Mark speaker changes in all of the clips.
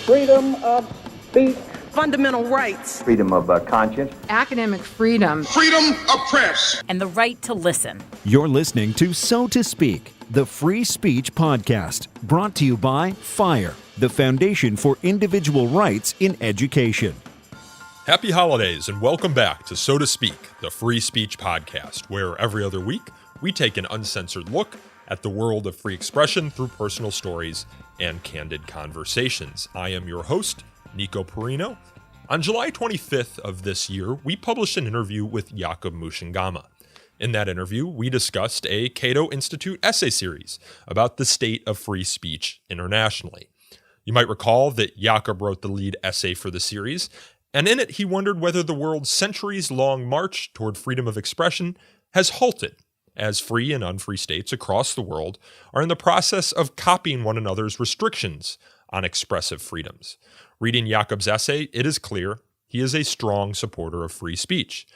Speaker 1: freedom of speech,
Speaker 2: fundamental rights,
Speaker 3: freedom of conscience,
Speaker 4: academic freedom,
Speaker 5: freedom of press,
Speaker 6: and the right to listen.
Speaker 7: You're listening to So to Speak, the Free Speech Podcast, brought to you by FIRE, the Foundation for Individual Rights in Education.
Speaker 8: Happy holidays and welcome back to So to Speak, the Free Speech Podcast, where every other week we take an uncensored look at the world of free expression through personal stories and candid conversations. I am your host, Nico Perino. On July 25th of this year, we published an interview with Jacob Mushingama. In that interview, we discussed a Cato Institute essay series about the state of free speech internationally. You might recall that Jacob wrote the lead essay for the series, and in it he wondered whether the world's centuries-long march toward freedom of expression has halted, as free and unfree states across the world are in the process of copying one another's restrictions on expressive freedoms. Reading Jacob's essay, it is clear he is a strong supporter of free speech.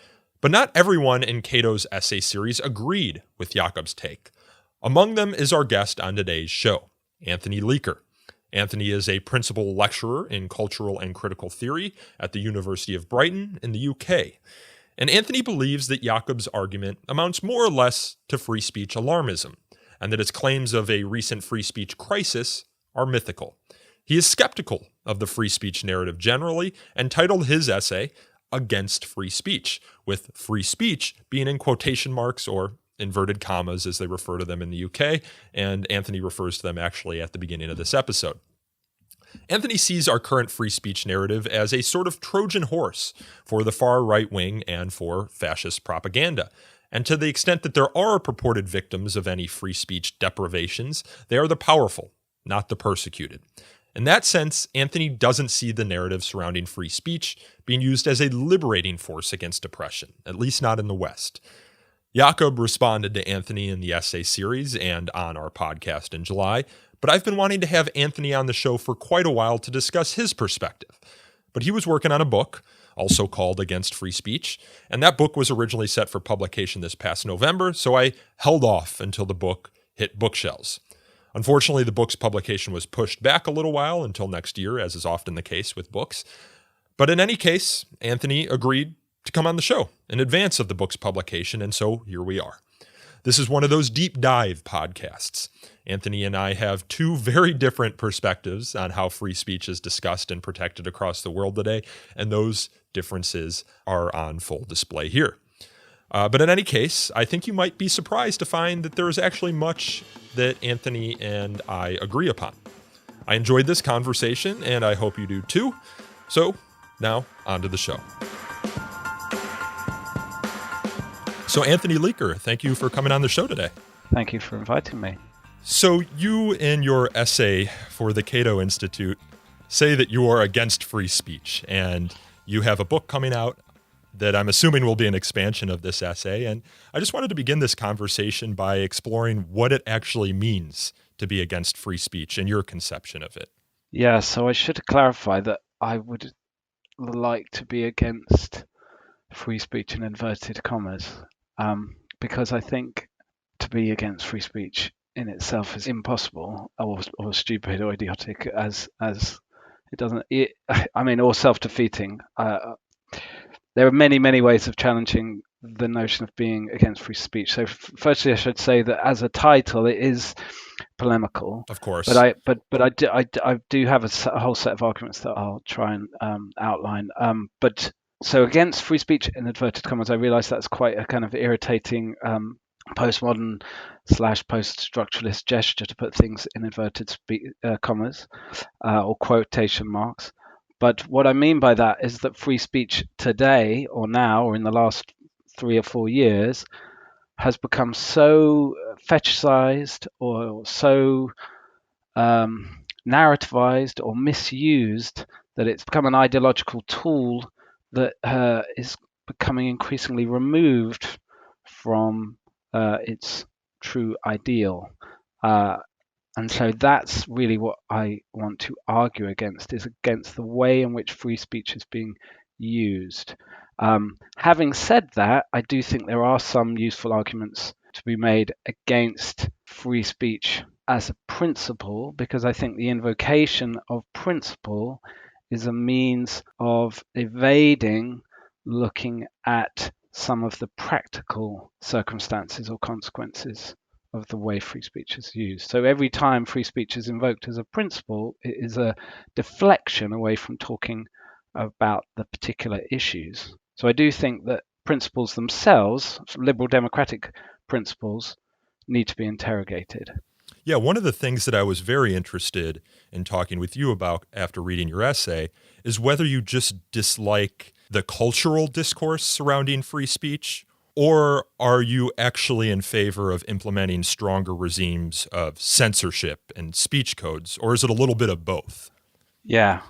Speaker 8: But not everyone in Cato's essay series agreed with Jacob's take. Among them is our guest on today's show, Anthony Leaker. Anthony is a principal lecturer in cultural and critical theory at the University of Brighton in the UK. And Anthony believes that Jacob's argument amounts more or less to free speech alarmism, and that his claims of a recent free speech crisis are mythical. He is skeptical of the free speech narrative generally, and titled his essay, Against Free Speech, with free speech being in quotation marks or inverted commas as they refer to them in the UK, and Anthony refers to them actually at the beginning of this episode. Anthony sees our current free speech narrative as a sort of Trojan horse for the far right wing and for fascist propaganda. And to the extent that there are purported victims of any free speech deprivations, they are the powerful, not the persecuted. In that sense, Anthony doesn't see the narrative surrounding free speech being used as a liberating force against oppression, at least not in the West. Jacob responded to Anthony in the essay series and on our podcast in July, but I've been wanting to have Anthony on the show for quite a while to discuss his perspective. But he was working on a book, also called Against Free Speech, and that book was originally set for publication this past November, so I held off until the book hit bookshelves. Unfortunately, the book's publication was pushed back a little while until next year, as is often the case with books. But in any case, Anthony agreed to come on the show in advance of the book's publication, and so here we are. This is one of those deep dive podcasts. Anthony and I have two very different perspectives on how free speech is discussed and protected across the world today, and those differences are on full display here. But in any case, I think you might be surprised to find that there is actually much that Anthony and I agree upon. I enjoyed this conversation, and I hope you do too. So now, on to the show. So Anthony Leaker, thank you for coming on the show today.
Speaker 9: Thank you for inviting me.
Speaker 8: So you, in your essay for the Cato Institute, say that you are against free speech, and you have a book coming out that I'm assuming will be an expansion of this essay. And I just wanted to begin this conversation by exploring what it actually means to be against free speech and your conception of it.
Speaker 9: Yeah, so I should clarify that I would like to be against free speech in inverted commas, because I think to be against free speech in itself is impossible or stupid or idiotic as it doesn't, or self-defeating. There are many ways of challenging the notion of being against free speech. So firstly, I should say that as a title, it is polemical.
Speaker 8: Of course.
Speaker 9: But I do have a whole set of arguments that I'll try and outline. But so against free speech in inverted commas, I realise that's quite a kind of irritating postmodern / post-structuralist gesture to put things in inverted commas or quotation marks. But what I mean by that is that free speech today or now or in the last 3 or 4 years has become so fetishized or so narrativized or misused that it's become an ideological tool that is becoming increasingly removed from its true ideal. And so that's really what I want to argue against, is against the way in which free speech is being used. Having said that, I do think there are some useful arguments to be made against free speech as a principle, because I think the invocation of principle is a means of evading looking at some of the practical circumstances or consequences of the way free speech is used. So every time free speech is invoked as a principle, it is a deflection away from talking about the particular issues. So I do think that principles themselves, liberal democratic principles, need to be interrogated.
Speaker 8: Yeah, one of the things that I was very interested in talking with you about after reading your essay is whether you just dislike the cultural discourse surrounding free speech, or are you actually in favor of implementing stronger regimes of censorship and speech codes, or is it a little bit of both?
Speaker 9: Yeah.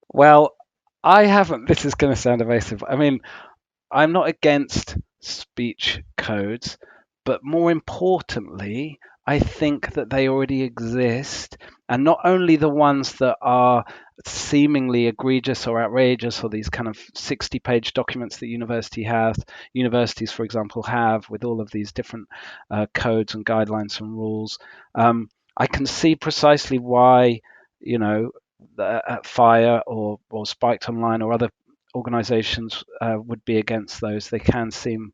Speaker 9: Well, I haven't, this is going to sound evasive. I mean, I'm not against speech codes, but more importantly, I think that they already exist, and not only the ones that are seemingly egregious or outrageous, or these kind of 60-page documents that universities, for example, have with all of these different codes and guidelines and rules. I can see precisely why, Fire or Spiked Online or other organizations would be against those. They can seem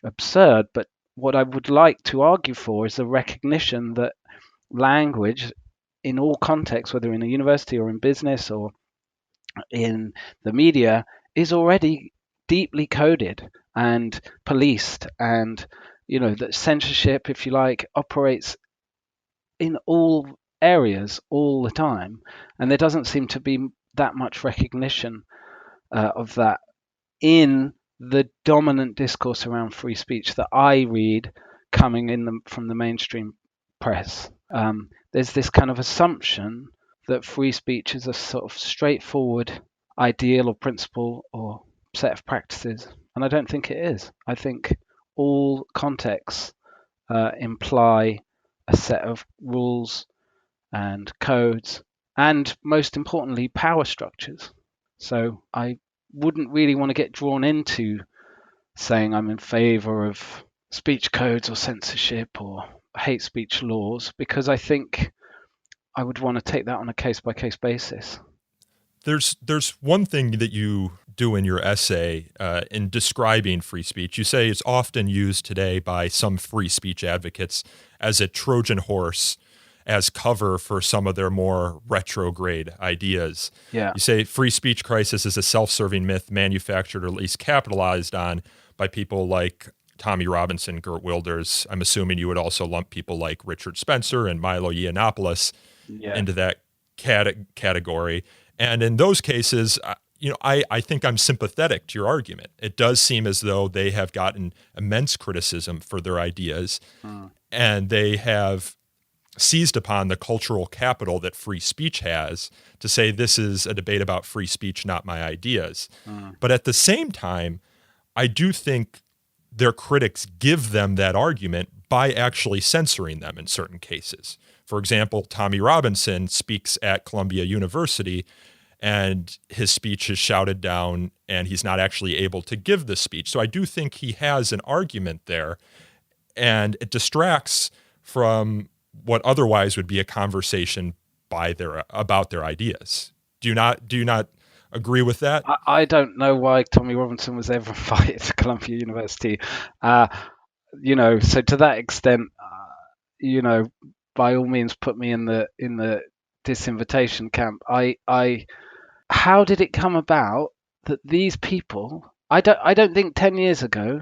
Speaker 9: absurd, but what I would like to argue for is the recognition that language in all contexts, whether in a university or in business or in the media, is already deeply coded and policed, and that censorship, if you like, operates in all areas all the time, and there doesn't seem to be that much recognition of that in the dominant discourse around free speech that I read coming from the mainstream press. There's this kind of assumption that free speech is a sort of straightforward ideal or principle or set of practices, and I don't think it is. I think all contexts imply a set of rules and codes, and most importantly, power structures. So I wouldn't really want to get drawn into saying I'm in favor of speech codes or censorship or hate speech laws, because I think I would want to take that on a case-by-case basis.
Speaker 8: There's one thing that you do in your essay in describing free speech. You say it's often used today by some free speech advocates as a Trojan horse, as cover for some of their more retrograde ideas.
Speaker 9: Yeah.
Speaker 8: You say free speech crisis is a self-serving myth manufactured or at least capitalized on by people like Tommy Robinson, Geert Wilders. I'm assuming you would also lump people like Richard Spencer and Milo Yiannopoulos into that category. And in those cases, I think I'm sympathetic to your argument. It does seem as though they have gotten immense criticism for their ideas, and they have seized upon the cultural capital that free speech has to say this is a debate about free speech, not my ideas. But at the same time, I do think their critics give them that argument by actually censoring them in certain cases. For example, Tommy Robinson speaks at Columbia University, and his speech is shouted down, and he's not actually able to give the speech. So I do think he has an argument there, and it distracts from what otherwise would be a conversation about their ideas. Do you not agree with that?
Speaker 9: I don't know why Tommy Robinson was ever invited to Columbia University. So to that extent, by all means, put me in the disinvitation camp. How did it come about that these people? I don't think 10 years ago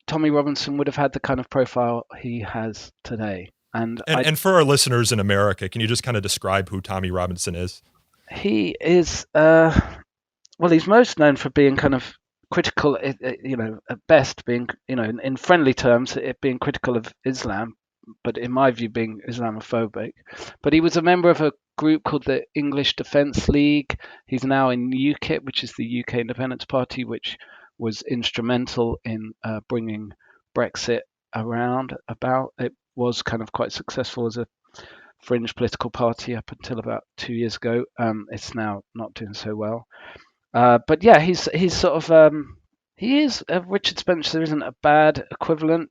Speaker 9: Tommy Robinson would have had the kind of profile he has today. And
Speaker 8: for our listeners in America, can you just kind of describe who Tommy Robinson is?
Speaker 9: He is, he's most known for being kind of critical, at best being, in friendly terms, it being critical of Islam, but in my view being Islamophobic. But he was a member of a group called the English Defence League. He's now in UKIP, which is the UK Independence Party, which was instrumental in bringing Brexit about. It was kind of quite successful as a fringe political party up until about 2 years ago. It's now not doing so well. But yeah, he's sort of He is. Richard Spencer isn't a bad equivalent.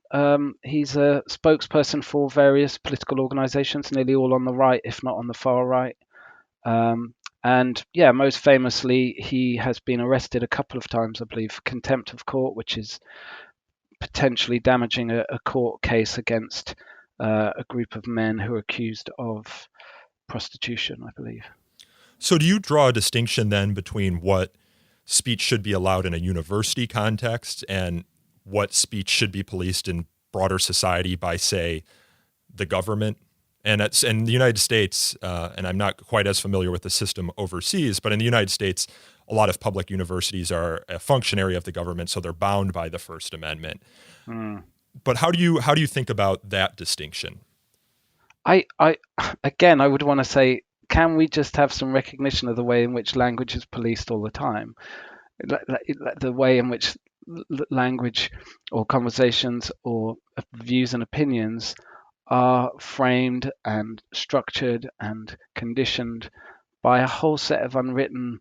Speaker 9: He's a spokesperson for various political organisations, nearly all on the right, if not on the far right. And yeah, most famously, he has been arrested a couple of times, I believe, for contempt of court, which is potentially damaging a court case against a group of men who are accused of prostitution, I believe.
Speaker 8: So do you draw a distinction then between what speech should be allowed in a university context and what speech should be policed in broader society by, say, the government? And it's in the United States, and I'm not quite as familiar with the system overseas, but in the United States, a lot of public universities are a functionary of the government, so they're bound by the First Amendment. But how do you think about that distinction?
Speaker 9: I again, I would want to say, can we just have some recognition of the way in which language is policed all the time? The way in which language or conversations or views and opinions are framed and structured and conditioned by a whole set of unwritten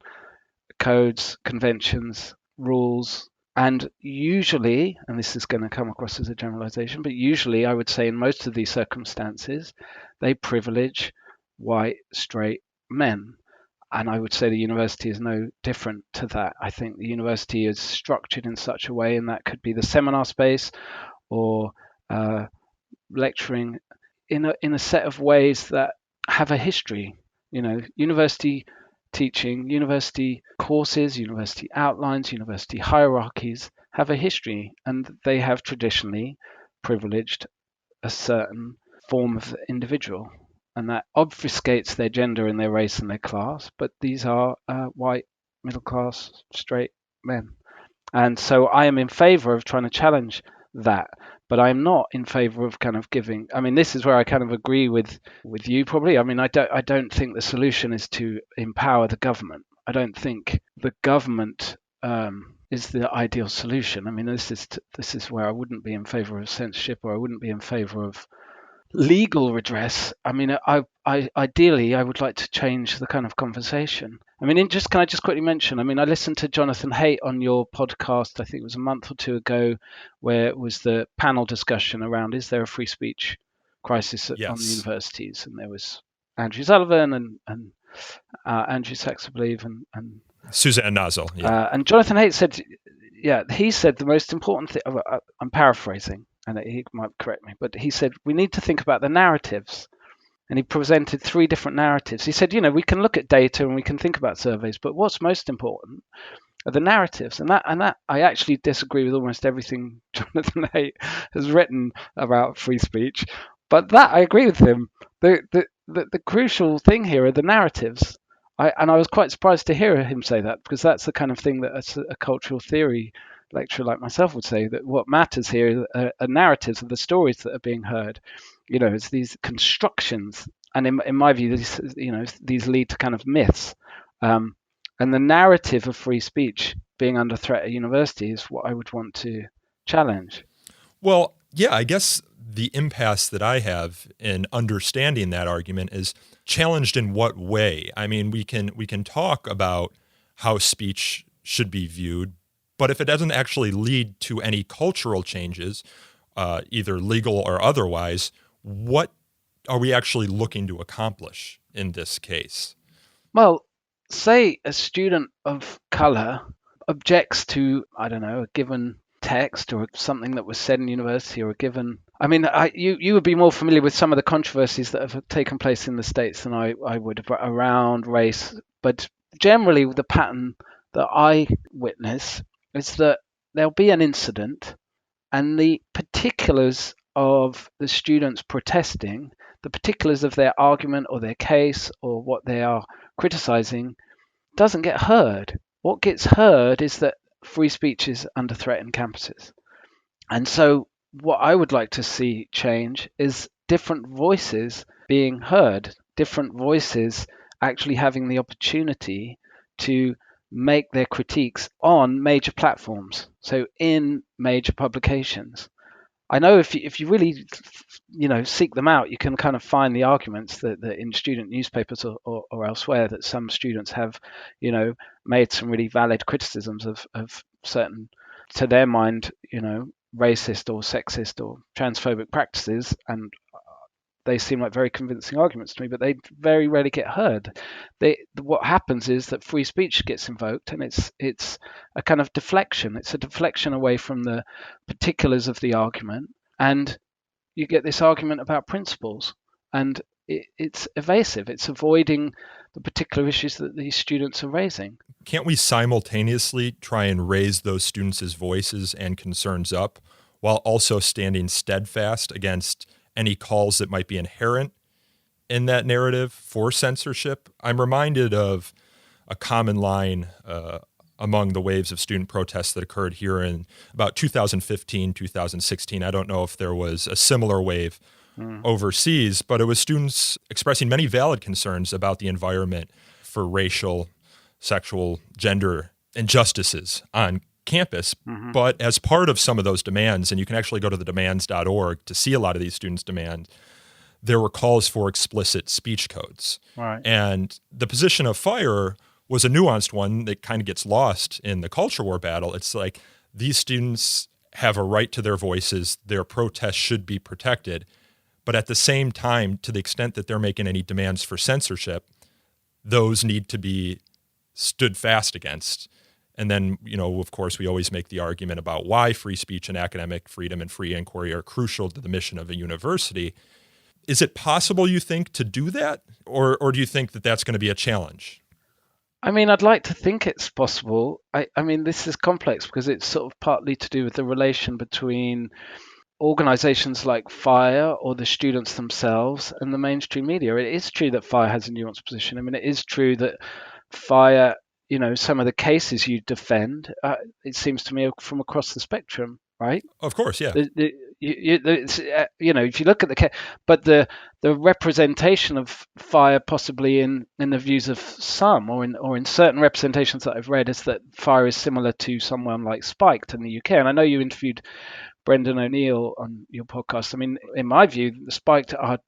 Speaker 9: codes, conventions, rules. And usually, and this is going to come across as a generalization, but usually I would say in most of these circumstances, they privilege white, straight men. And I would say the university is no different to that. I think the university is structured in such a way, and that could be the seminar space or lecturing in a set of ways that have a history. University teaching, university courses, university outlines, university hierarchies have a history, and they have traditionally privileged a certain form of individual, and that obfuscates their gender and their race and their class. But these are white, middle class, straight men. And so I am in favor of trying to challenge that, but I'm not in favor of kind of giving. I mean, this is where I kind of agree with you probably. I mean, I don't think the solution is to empower the government. I don't think the government is the ideal solution. I mean, this is where I wouldn't be in favor of censorship, or I wouldn't be in favor of legal redress. I mean, I ideally I would like to change the kind of conversation. I mean, can I just quickly mention? I mean, I listened to Jonathan Haidt on your podcast. I think it was a month or two ago, where it was the panel discussion around is there a free speech crisis on the universities, and there was Andrew Sullivan and Andrew Sachs, I believe, and
Speaker 8: Suzanne Nozzle. Yeah.
Speaker 9: And Jonathan Haidt said, he said the most important thing. I'm paraphrasing, and he might correct me, but he said we need to think about the narratives. And he presented 3 different narratives. He said, we can look at data and we can think about surveys, but what's most important are the narratives. And that I actually disagree with almost everything Jonathan Haidt has written about free speech, but that I agree with him. The crucial thing here are the narratives. I was quite surprised to hear him say that, because that's the kind of thing that a cultural theory lecturer like myself would say, that what matters here are narratives of the stories that are being heard. It's these constructions, and in my view, these lead to kind of myths. And the narrative of free speech being under threat at university is what I would want to challenge.
Speaker 8: Well, yeah, I guess the impasse that I have in understanding that argument is challenged in what way? I mean, we can talk about how speech should be viewed, but if it doesn't actually lead to any cultural changes, either legal or otherwise, what are we actually looking to accomplish in this case?
Speaker 9: Well, say a student of color objects to, I don't know, a given text or something that was said in university, or a given. I mean, you would be more familiar with some of the controversies that have taken place in the States than I would around race. But generally, the pattern that I witness is that there'll be an incident, and the particulars of the students protesting, the particulars of their argument or their case or what they are criticizing, doesn't get heard. What gets heard is that free speech is under threat in campuses. And so what I would like to see change is different voices being heard, different voices actually having the opportunity to make their critiques on major platforms, so in major publications. I know if you really seek them out, you can kind of find the arguments that in student newspapers or elsewhere that some students have made some really valid criticisms of certain to their mind, racist or sexist or transphobic practices, and they seem like very convincing arguments to me, but they very rarely get heard. What happens is that free speech gets invoked, and it's a kind of deflection. It's a deflection away from the particulars of the argument, and you get this argument about principles, and it's evasive. It's avoiding the particular issues that these students are raising.
Speaker 8: Can't we simultaneously try and raise those students' voices and concerns up while also standing steadfast against any calls that might be inherent in that narrative for censorship? I'm reminded of a common line among the waves of student protests that occurred here in about 2015, 2016. I don't know if there was a similar wave overseas, but it was students expressing many valid concerns about the environment for racial, sexual, gender injustices on campus. But as part of some of those demands, and you can actually go to the demands.org to see a lot of these students' demand, there were calls for explicit speech codes.
Speaker 9: Right.
Speaker 8: And the position of FIRE was a nuanced one that kind of gets lost in the culture war battle. It's like these students have a right to their voices, their protests should be protected, but at the same time, to the extent that they're making any demands for censorship, those need to be stood fast against. And then, of course, we always make the argument about why free speech and academic freedom and free inquiry are crucial to the mission of a university. Is it possible, you think, to do that? Or do you think that that's going to be a challenge?
Speaker 9: I mean, I'd like to think it's possible. I mean, this is complex because it's sort of partly to do with the relation between organizations like FIRE or the students themselves and the mainstream media. It is true that FIRE has a nuanced position. I mean, it is true that FIRE, some of the cases you defend, it seems to me, from across the spectrum, right?
Speaker 8: Of course, yeah.
Speaker 9: If you look at the case, but the representation of FIRE possibly in the views of some, or in certain representations that I've read, is that FIRE is similar to someone like Spiked in the UK. And I know you interviewed Brendan O'Neill on your podcast. I mean, in my view, the Spiked are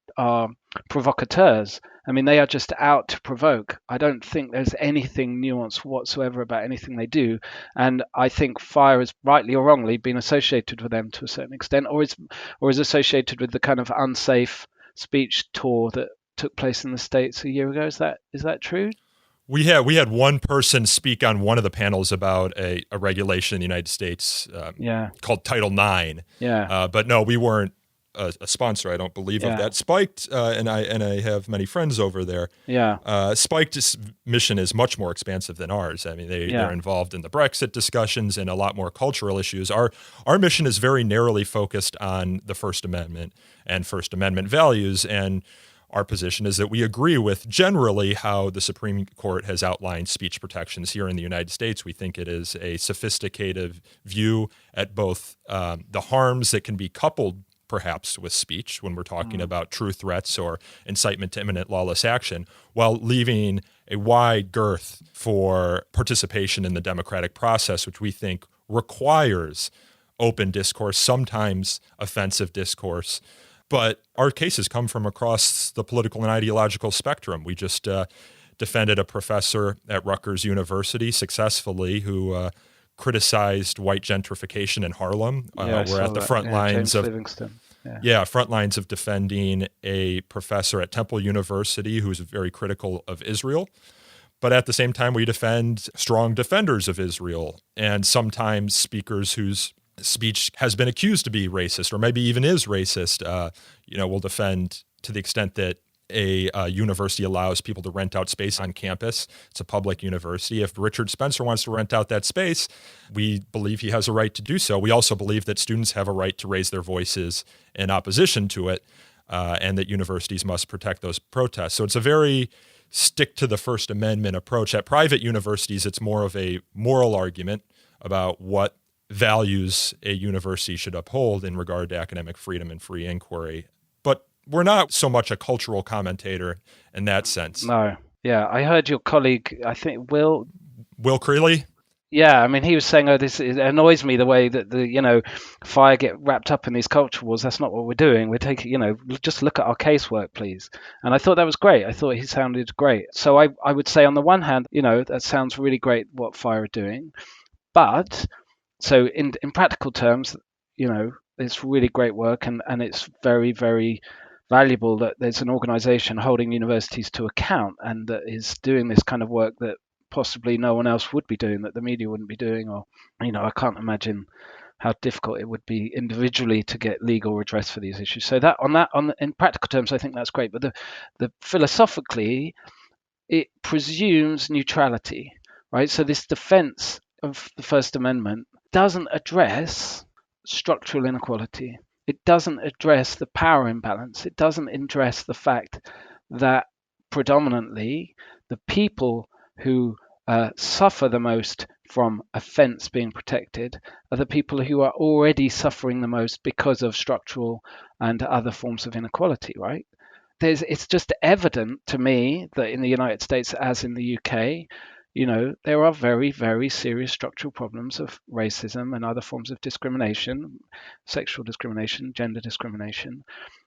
Speaker 9: provocateurs. I mean, they are just out to provoke. I don't think there's anything nuanced whatsoever about anything they do. And I think FIRE has, rightly or wrongly, been associated with them to a certain extent, or is associated with the kind of unsafe speech tour that took place in the States a year ago. Is that true?
Speaker 8: We had one person speak on one of the panels about a regulation in the United States called Title IX.
Speaker 9: Yeah.
Speaker 8: But no, we weren't a sponsor, I don't believe, of that. Spiked, and I have many friends over there.
Speaker 9: Yeah.
Speaker 8: Spiked's mission is much more expansive than ours. I mean, they're involved in the Brexit discussions and a lot more cultural issues. Our mission is very narrowly focused on the First Amendment and First Amendment values, and our position is that we agree with generally how the Supreme Court has outlined speech protections here in the United States. We think it is a sophisticated view at both the harms that can be coupled perhaps with speech when we're talking about true threats or incitement to imminent lawless action, while leaving a wide girth for participation in the democratic process, which we think requires open discourse, sometimes offensive discourse. But our cases come from across the political and ideological spectrum. We just defended a professor at Rutgers University successfully who criticized white gentrification in Harlem. We're at the front lines of front lines of defending a professor at Temple University who's very critical of Israel. But at the same time, we defend strong defenders of Israel and sometimes speakers whose speech has been accused to be racist or maybe even is racist. We'll defend to the extent that a university allows people to rent out space on campus. It's a public university. If Richard Spencer wants to rent out that space, we believe he has a right to do so. We also believe that students have a right to raise their voices in opposition to it, and that universities must protect those protests. So it's a very stick to the First Amendment approach. At private universities, it's more of a moral argument about what values a university should uphold in regard to academic freedom and free inquiry. But we're not so much a cultural commentator in that sense.
Speaker 9: No. Yeah, I heard your colleague, I think Will
Speaker 8: Creeley?
Speaker 9: Yeah, I mean, he was saying, it annoys me the way that FIRE get wrapped up in these culture wars. That's not what we're doing. We're taking, just look at our casework, please. And I thought that was great. I thought he sounded great. So I would say on the one hand, that sounds really great what FIRE are doing. But So in practical terms, it's really great work, and it's very, very valuable that there's an organization holding universities to account and that is doing this kind of work that possibly no one else would be doing, that the media wouldn't be doing. Or I can't imagine how difficult it would be individually to get legal redress for these issues. So in practical terms, I think that's great. But the philosophically, it presumes neutrality, right? So this defense of the First Amendment doesn't address structural inequality. It doesn't address the power imbalance. It doesn't address the fact that predominantly the people who suffer the most from offence being protected are the people who are already suffering the most because of structural and other forms of inequality, right? It's just evident to me that in the United States, as in the UK, there are very, very serious structural problems of racism and other forms of discrimination, sexual discrimination, gender discrimination,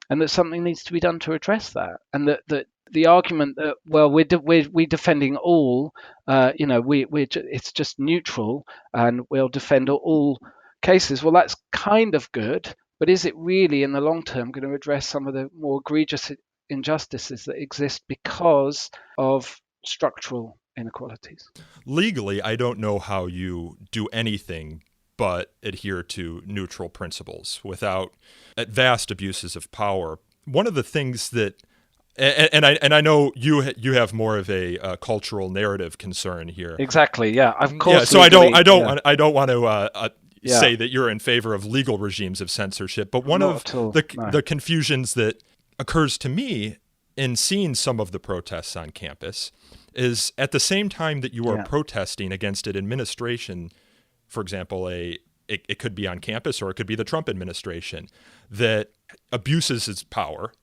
Speaker 9: and that something needs to be done to address that. And that the argument that, well, we're defending all, it's just neutral and we'll defend all cases. Well, that's kind of good, but is it really in the long term going to address some of the more egregious injustices that exist because of structural inequalities?
Speaker 8: Legally, I don't know how you do anything but adhere to neutral principles without vast abuses of power. One of the things that, and I know you have more of a cultural narrative concern here.
Speaker 9: Exactly. Yeah. Of course.
Speaker 8: Yeah. So
Speaker 9: legally,
Speaker 8: I don't want to say that you're in favor of legal regimes of censorship, but one of the confusions that occurs to me in seeing some of the protests on campus is at the same time that you are protesting against an administration, for example, it could be on campus or it could be the Trump administration that abuses its power,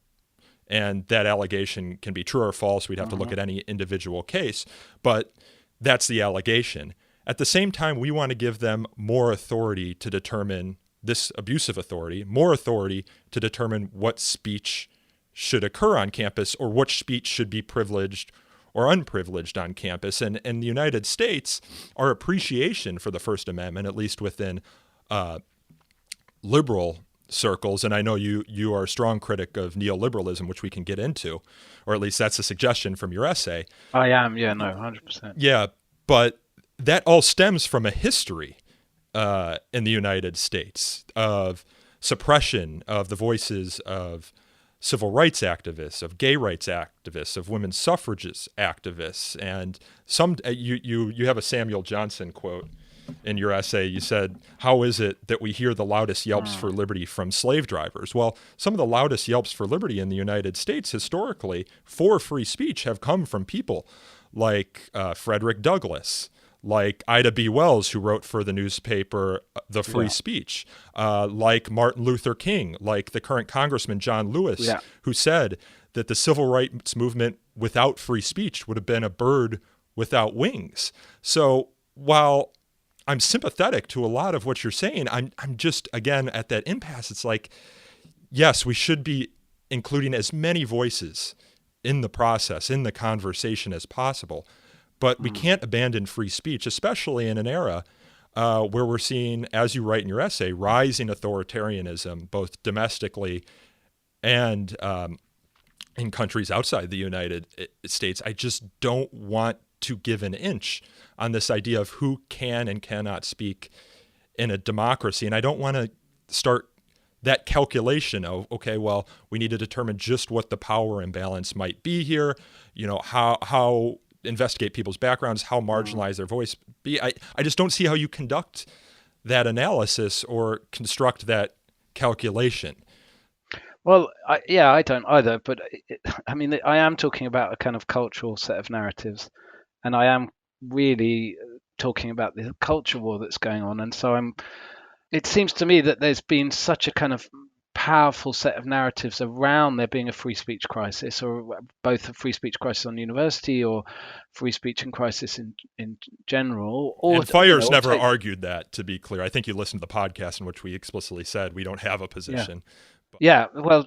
Speaker 8: and that allegation can be true or false. We'd have to look at any individual case, but that's the allegation. At the same time, we want to give them more authority to determine this abusive authority, more authority to determine what speech should occur on campus or which speech should be privileged or unprivileged on campus. And in the United States, our appreciation for the First Amendment, at least within liberal circles, and I know you are a strong critic of neoliberalism, which we can get into, or at least that's a suggestion from your essay.
Speaker 9: I am, 100%.
Speaker 8: Yeah, but that all stems from a history in the United States of suppression of the voices of civil rights activists, of gay rights activists, of women's suffragists activists. And you have a Samuel Johnson quote in your essay. You said, how is it that we hear the loudest yelps for liberty from slave drivers? Well, some of the loudest yelps for liberty in the United States historically for free speech have come from people like Frederick Douglass, like Ida B. Wells, who wrote for the newspaper The Free Speech, like Martin Luther King, like the current Congressman John Lewis, who said that the civil rights movement without free speech would have been a bird without wings. So while I'm sympathetic to a lot of what you're saying, I'm just, again, at that impasse. It's like, yes, we should be including as many voices in the process, in the conversation as possible. But we can't abandon free speech, especially in an era where we're seeing, as you write in your essay, rising authoritarianism, both domestically and in countries outside the United States. I just don't want to give an inch on this idea of who can and cannot speak in a democracy. And I don't want to start that calculation of, okay, well, we need to determine just what the power imbalance might be here, how investigate people's backgrounds, how marginalized their voice be. I just don't see how you conduct that analysis or construct that calculation.
Speaker 9: Well, I don't either. But I am talking about a kind of cultural set of narratives, and I am really talking about the culture war that's going on. And so it seems to me that there's been such a kind of powerful set of narratives around there being a free speech crisis, or both a free speech crisis on university or free speech and crisis in general.
Speaker 8: And Fire's never argued that, to be clear. I think you listened to the podcast in which we explicitly said we don't have a position.
Speaker 9: Well,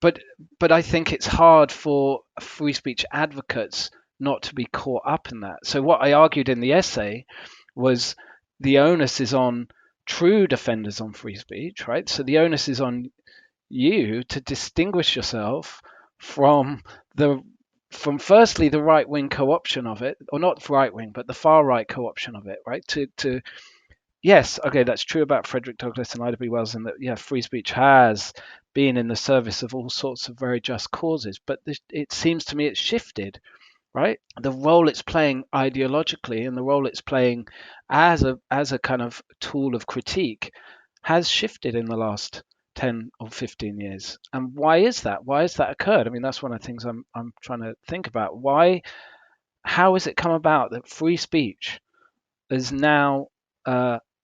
Speaker 9: but I think it's hard for free speech advocates not to be caught up in that. So what I argued in the essay was the onus is on true defenders on free speech, right? So the onus is on you to distinguish yourself from firstly the right wing co-option of it, or not right wing, but the far right co-option of it, right? To yes, okay, that's true about Frederick Douglass and Ida B. Wells, and that free speech has been in the service of all sorts of very just causes, but it seems to me it's shifted, right? The role it's playing ideologically and the role it's playing as a kind of tool of critique has shifted in the last 10 or 15 years. And why is that? Why has that occurred? I mean, that's one of the things I'm trying to think about. How has it come about that free speech is now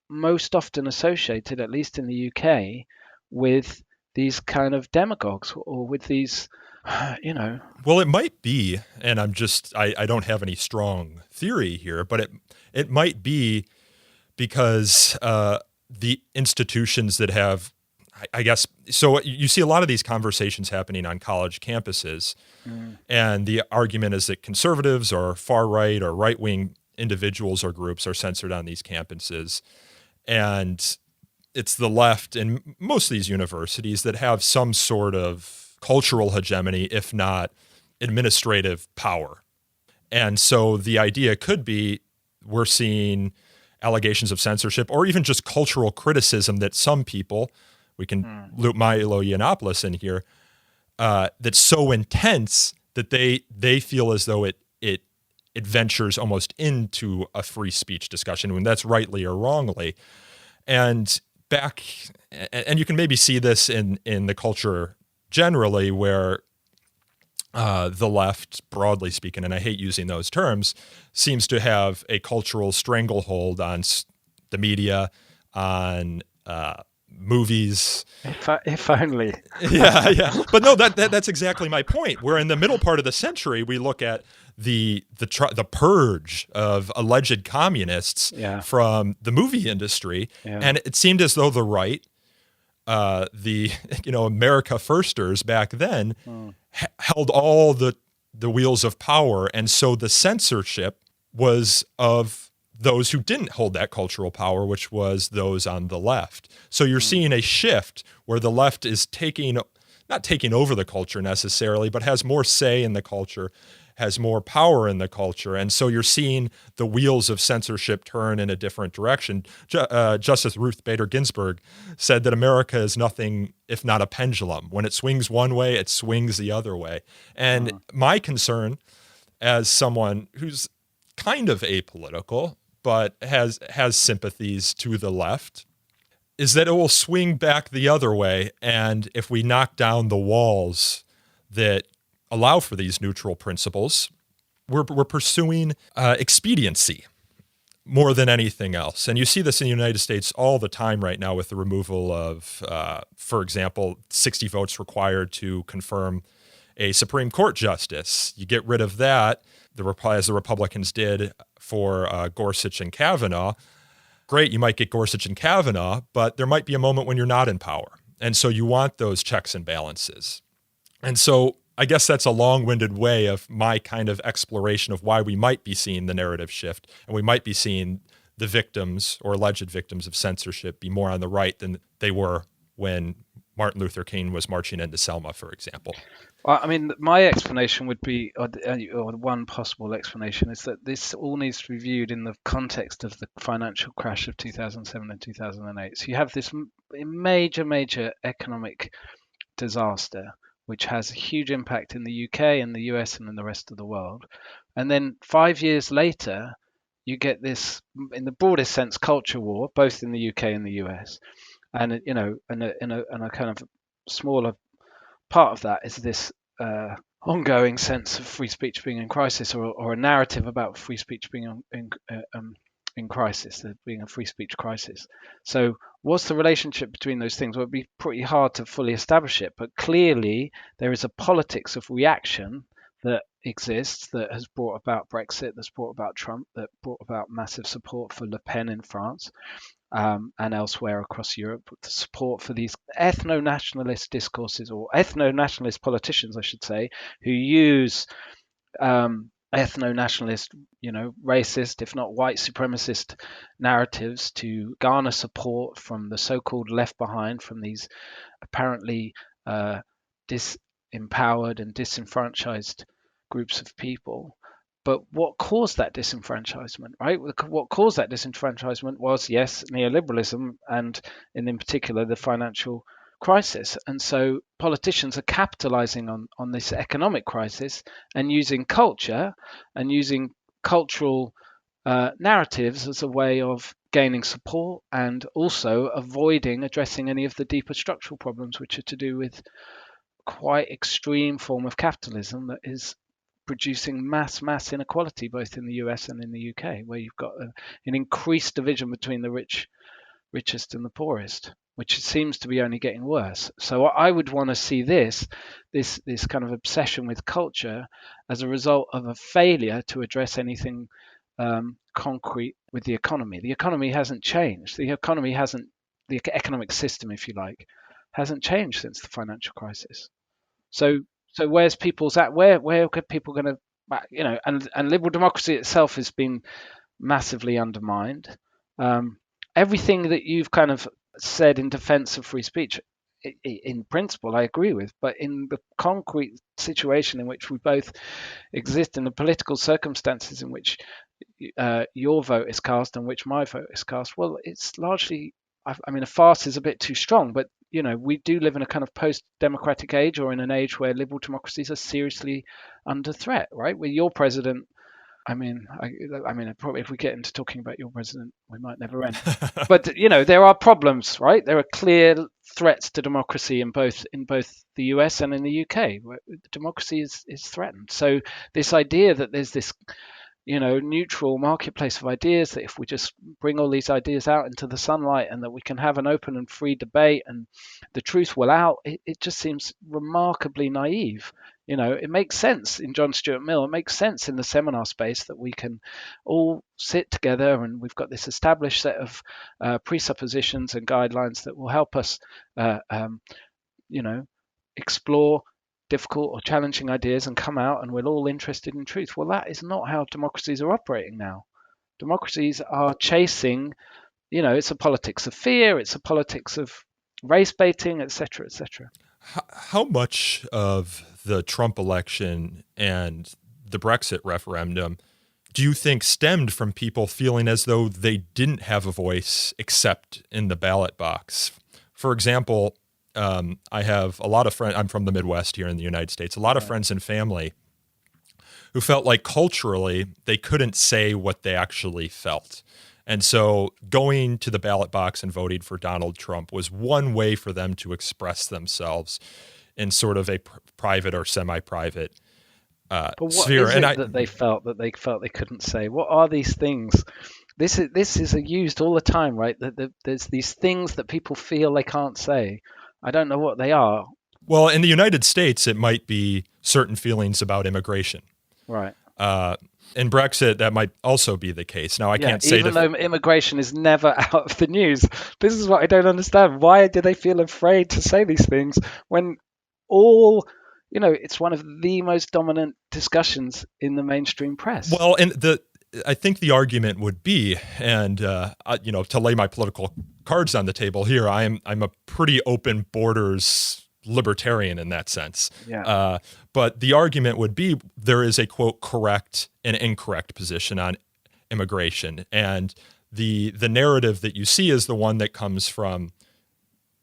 Speaker 9: most often associated, at least in the UK, with these kind of demagogues or with these,
Speaker 8: Well, it might be, and I don't have any strong theory here, but it might be because the institutions that have, I guess, so you see a lot of these conversations happening on college campuses, and the argument is that conservatives or far right or right wing individuals or groups are censored on these campuses, and it's the left in most of these universities that have some sort of cultural hegemony, if not administrative power. And so the idea could be we're seeing allegations of censorship or even just cultural criticism that some people, we can loop Milo Yiannopoulos in here, that's so intense that they feel as though it ventures almost into a free speech discussion, when that's rightly or wrongly. And you can maybe see this in the culture generally, where the left, broadly speaking, and I hate using those terms, seems to have a cultural stranglehold on the media, on movies.
Speaker 9: If only.
Speaker 8: Yeah. But no, that's exactly my point. Where in the middle part of the century, we look at the purge of alleged communists from the movie industry, and it seemed as though the right, the America Firsters back then, held all the wheels of power, and so the censorship was of those who didn't hold that cultural power, which was those on the left. So you're seeing a shift where the left is not taking over the culture necessarily, but has more say in the culture, has more power in the culture. And so you're seeing the wheels of censorship turn in a different direction. Justice Ruth Bader Ginsburg said that America is nothing if not a pendulum. When it swings one way, it swings the other way. And my concern, as someone who's kind of apolitical, but has sympathies to the left, is that it will swing back the other way. And if we knock down the walls that allow for these neutral principles, we're pursuing expediency more than anything else. And you see this in the United States all the time right now with the removal of, for example, 60 votes required to confirm a Supreme Court justice. You get rid of that, as the Republicans did for Gorsuch and Kavanaugh. Great, you might get Gorsuch and Kavanaugh, but there might be a moment when you're not in power. And so you want those checks and balances. And so I guess that's a long-winded way of my kind of exploration of why we might be seeing the narrative shift, and we might be seeing the victims or alleged victims of censorship be more on the right than they were when Martin Luther King was marching into Selma, for example.
Speaker 9: Well, I mean, my explanation would be, or one possible explanation, is that this all needs to be viewed in the context of the financial crash of 2007 and 2008. So you have this major economic disaster, which has a huge impact in the UK and the US and in the rest of the world. And then 5 years later, you get this, in the broadest sense, culture war, both in the UK and the US. And, and a kind of smaller part of that is this ongoing sense of free speech being in crisis, or a narrative about free speech being in crisis, there being a free speech crisis. So what's the relationship between those things? Well, it'd be pretty hard to fully establish it, but clearly there is a politics of reaction that exists, that has brought about Brexit, that's brought about Trump, that brought about massive support for Le Pen in France, and elsewhere across Europe, the support for these ethno-nationalist discourses, or ethno-nationalist politicians, I should say, who use ethno-nationalist, racist, if not white supremacist narratives to garner support from the so-called left behind, from these apparently disempowered and disenfranchised groups of people. But what caused that disenfranchisement, right? What caused that disenfranchisement was, yes, neoliberalism, and in particular, the financial crisis. And so politicians are capitalizing on this economic crisis and using culture and using cultural narratives as a way of gaining support and also avoiding addressing any of the deeper structural problems, which are to do with quite extreme form of capitalism that is producing mass inequality both in the US and in the UK, where you've got an increased division between the richest and the poorest, which seems to be only getting worse. So I would want to see this kind of obsession with culture as a result of a failure to address anything concrete with the economy. The economy hasn't changed. The economic system, if you like, hasn't changed since the financial crisis. So where's people's at? Where are people going to, and liberal democracy itself has been massively undermined. Everything that you've kind of said in defense of free speech, in principle, I agree with, but in the concrete situation in which we both exist, in the political circumstances in which your vote is cast and which my vote is cast, well, it's largely, I mean, a farce is a bit too strong, but we do live in a kind of post-democratic age, or in an age where liberal democracies are seriously under threat, right? With your president, I mean, probably if we get into talking about your president, we might never end. But there are problems, right? There are clear threats to democracy in both the US and in the UK, where democracy is threatened. So this idea that there's this neutral marketplace of ideas, that if we just bring all these ideas out into the sunlight and that we can have an open and free debate and the truth will out, it just seems remarkably naive. It makes sense in John Stuart Mill. It makes sense in the seminar space that we can all sit together and we've got this established set of presuppositions and guidelines that will help us, explore difficult or challenging ideas and come out and we're all interested in truth. Well, that is not how democracies are operating now. Democracies are chasing, it's a politics of fear, it's a politics of race baiting, etc., etc.
Speaker 8: How much of the Trump election and the Brexit referendum do you think stemmed from people feeling as though they didn't have a voice except in the ballot box? For example, I have a lot of friends. I'm from the Midwest here in the United States. A lot of friends and family who felt like culturally they couldn't say what they actually felt. And so going to the ballot box and voting for Donald Trump was one way for them to express themselves in sort of a private or semi-private
Speaker 9: but what
Speaker 8: sphere.
Speaker 9: Is it that they felt they couldn't say? What are these things? This is used all the time, right? There's these things that people feel they can't say. I don't know what they are.
Speaker 8: Well, in the United States, it might be certain feelings about immigration.
Speaker 9: Right.
Speaker 8: In Brexit, that might also be the case. Now, I can't say
Speaker 9: even though immigration is never out of the news. This is what I don't understand. Why do they feel afraid to say these things when it's one of the most dominant discussions in the mainstream press?
Speaker 8: Well, and I think the argument would be, and to lay my political cards on the table here, I'm a pretty open borders libertarian in that sense.
Speaker 9: Yeah.
Speaker 8: But the argument would be there is a, quote, correct and incorrect position on immigration. And the narrative that you see is the one that comes from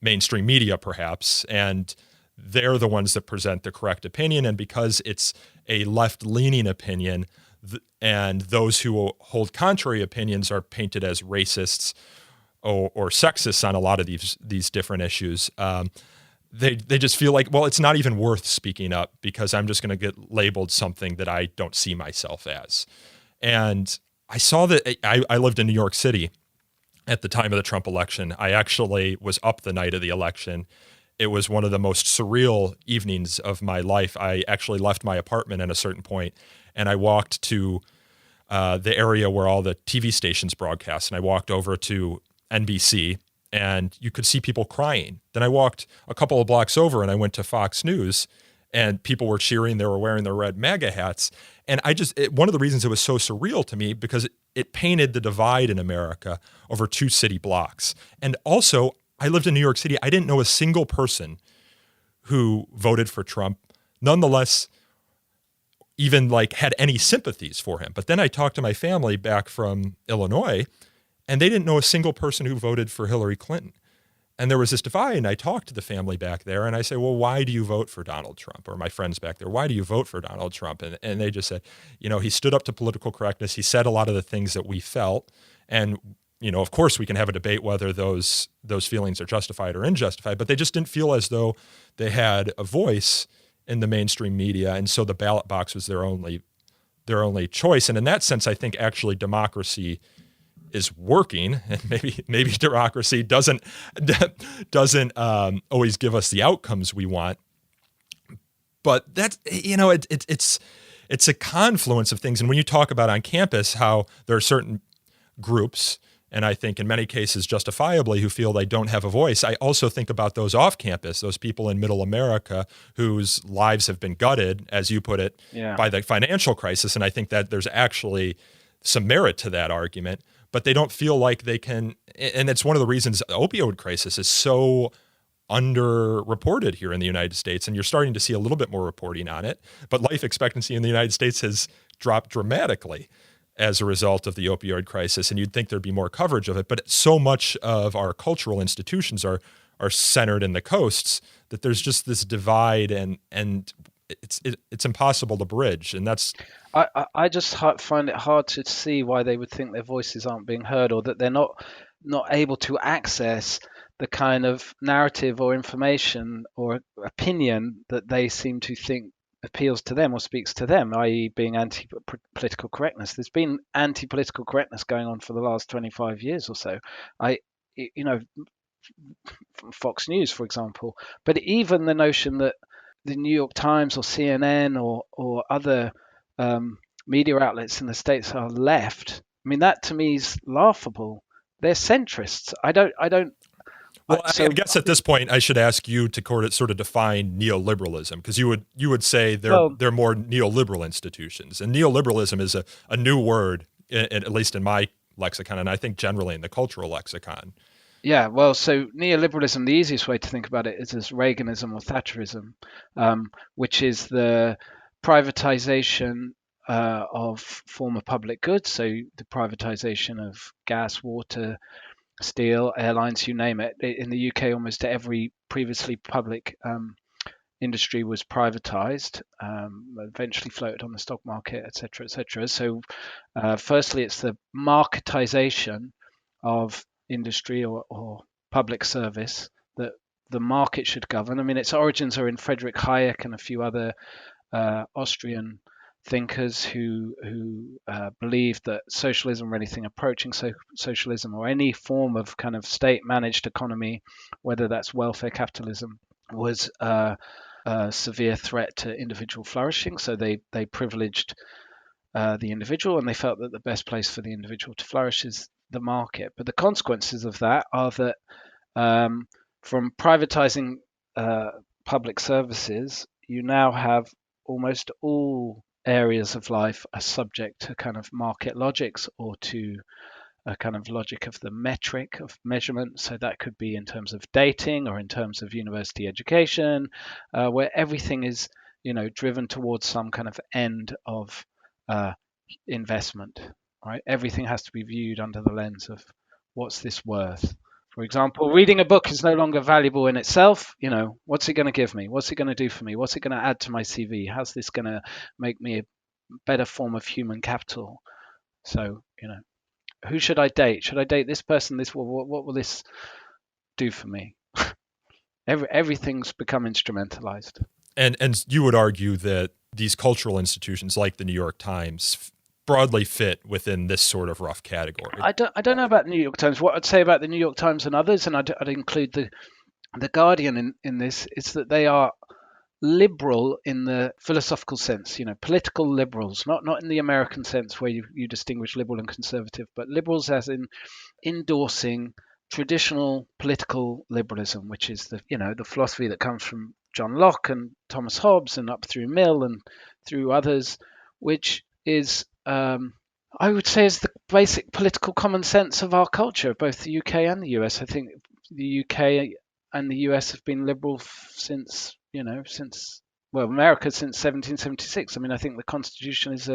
Speaker 8: mainstream media, perhaps, and they're the ones that present the correct opinion. And because it's a left-leaning opinion, and those who hold contrary opinions are painted as racists or sexist on a lot of these different issues. They just feel like, well, it's not even worth speaking up because I'm just going to get labeled something that I don't see myself as. And I saw that I lived in New York City at the time of the Trump election. I actually was up the night of the election. It was one of the most surreal evenings of my life. I actually left my apartment at a certain point and I walked to the area where all the TV stations broadcast. And I walked over to NBC and you could see people crying. Then I walked a couple of blocks over and I went to Fox News and people were cheering. They were wearing their red MAGA hats. And one of the reasons it was so surreal to me, because it painted the divide in America over 2 city blocks. And also, I lived in New York City. I didn't know a single person who voted for Trump, nonetheless, even like had any sympathies for him. But then I talked to my family back from Illinois, and they didn't know a single person who voted for Hillary Clinton. And there was this divide, and I talked to the family back there, and I say, well, why do you vote for Donald Trump? Or my friends back there, why do you vote for Donald Trump? And they just said, he stood up to political correctness. He said a lot of the things that we felt. And, of course, we can have a debate whether those feelings are justified or unjustified, but they just didn't feel as though they had a voice in the mainstream media. And so the ballot box was their only choice. And in that sense, I think actually democracy is working, and maybe democracy doesn't always give us the outcomes we want. But that's, it's a confluence of things. And when you talk about on campus how there are certain groups, and I think in many cases justifiably, who feel they don't have a voice, I also think about those off campus, those people in middle America whose lives have been gutted, as you put it, by the financial crisis. And I think that there's actually some merit to that argument, but they don't feel like they can. And it's one of the reasons the opioid crisis is so underreported here in the United States. And you're starting to see a little bit more reporting on it, but life expectancy in the United States has dropped dramatically as a result of the opioid crisis. And you'd think there'd be more coverage of it, but so much of our cultural institutions are centered in the coasts that there's just this divide, and it's impossible to bridge. And that's,
Speaker 9: I just find it hard to see why they would think their voices aren't being heard, or that they're not able to access the kind of narrative or information or opinion that they seem to think appeals to them or speaks to them, i.e. being anti-political correctness. There's been anti-political correctness going on for the last 25 years or so. Fox News, for example. But even the notion that the New York Times or CNN or other media outlets in the States are left, I mean, that to me is laughable. They're centrists. I don't.
Speaker 8: Well, I guess at this point, I should ask you to sort of define neoliberalism, because you would say they're more neoliberal institutions, and neoliberalism is a new word, at least in my lexicon, and I think generally in the cultural lexicon.
Speaker 9: Yeah, well, so neoliberalism, the easiest way to think about it is as Reaganism or Thatcherism, which is the privatization of former public goods, so the privatization of gas, water, steel, airlines, you name it. In the UK, almost every previously public industry was privatized, eventually floated on the stock market, etc., etc. So firstly, it's the marketization of industry or public service that the market should govern. I mean, its origins are in Friedrich Hayek and a few other Austrian thinkers who believed that socialism or anything approaching socialism or any form of kind of state-managed economy, whether that's welfare capitalism, was a severe threat to individual flourishing. So they privileged the individual, and they felt that the best place for the individual to flourish is the market. But the consequences of that are that from privatizing public services, you now have almost all areas of life are subject to kind of market logics or to a kind of logic of the metric of measurement. So that could be in terms of dating or in terms of university education, where everything is, driven towards some kind of end of investment, right? Everything has to be viewed under the lens of what's this worth. For example, reading a book is no longer valuable in itself. What's it going to give me? What's it going to do for me? What's it going to add to my CV? How's this going to make me a better form of human capital? So, who should I date? Should I date this person? What will this do for me? Everything's become instrumentalized.
Speaker 8: And you would argue that these cultural institutions like the New York Times broadly fit within this sort of rough category.
Speaker 9: I don't know about the New York Times. What I'd say about the New York Times and others, and I'd include the Guardian in this, is that they are liberal in the philosophical sense, political liberals, not in the American sense where you distinguish liberal and conservative, but liberals as in endorsing traditional political liberalism, which is the philosophy that comes from John Locke and Thomas Hobbes and up through Mill and through others, which is, I would say, is the basic political common sense of our culture, both the UK and the US. I think the UK and the US have been liberal since America since 1776. I mean, I think the Constitution is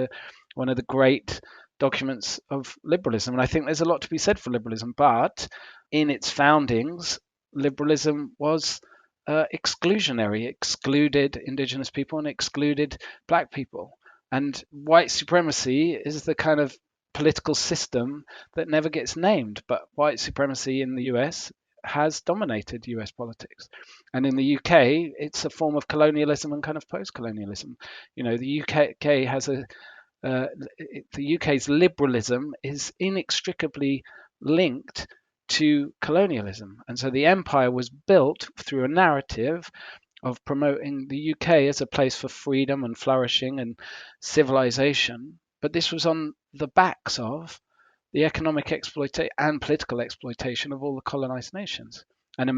Speaker 9: one of the great documents of liberalism, and I think there's a lot to be said for liberalism. But in its foundings, liberalism was exclusionary, excluded indigenous people and excluded black people. And white supremacy is the kind of political system that never gets named, but white supremacy in the US has dominated US politics. And in the UK, it's a form of colonialism and kind of post-colonialism. The UK has the UK's liberalism is inextricably linked to colonialism. And so the empire was built through a narrative of promoting the UK as a place for freedom and flourishing and civilization. But this was on the backs of the economic exploitation and political exploitation of all the colonized nations. And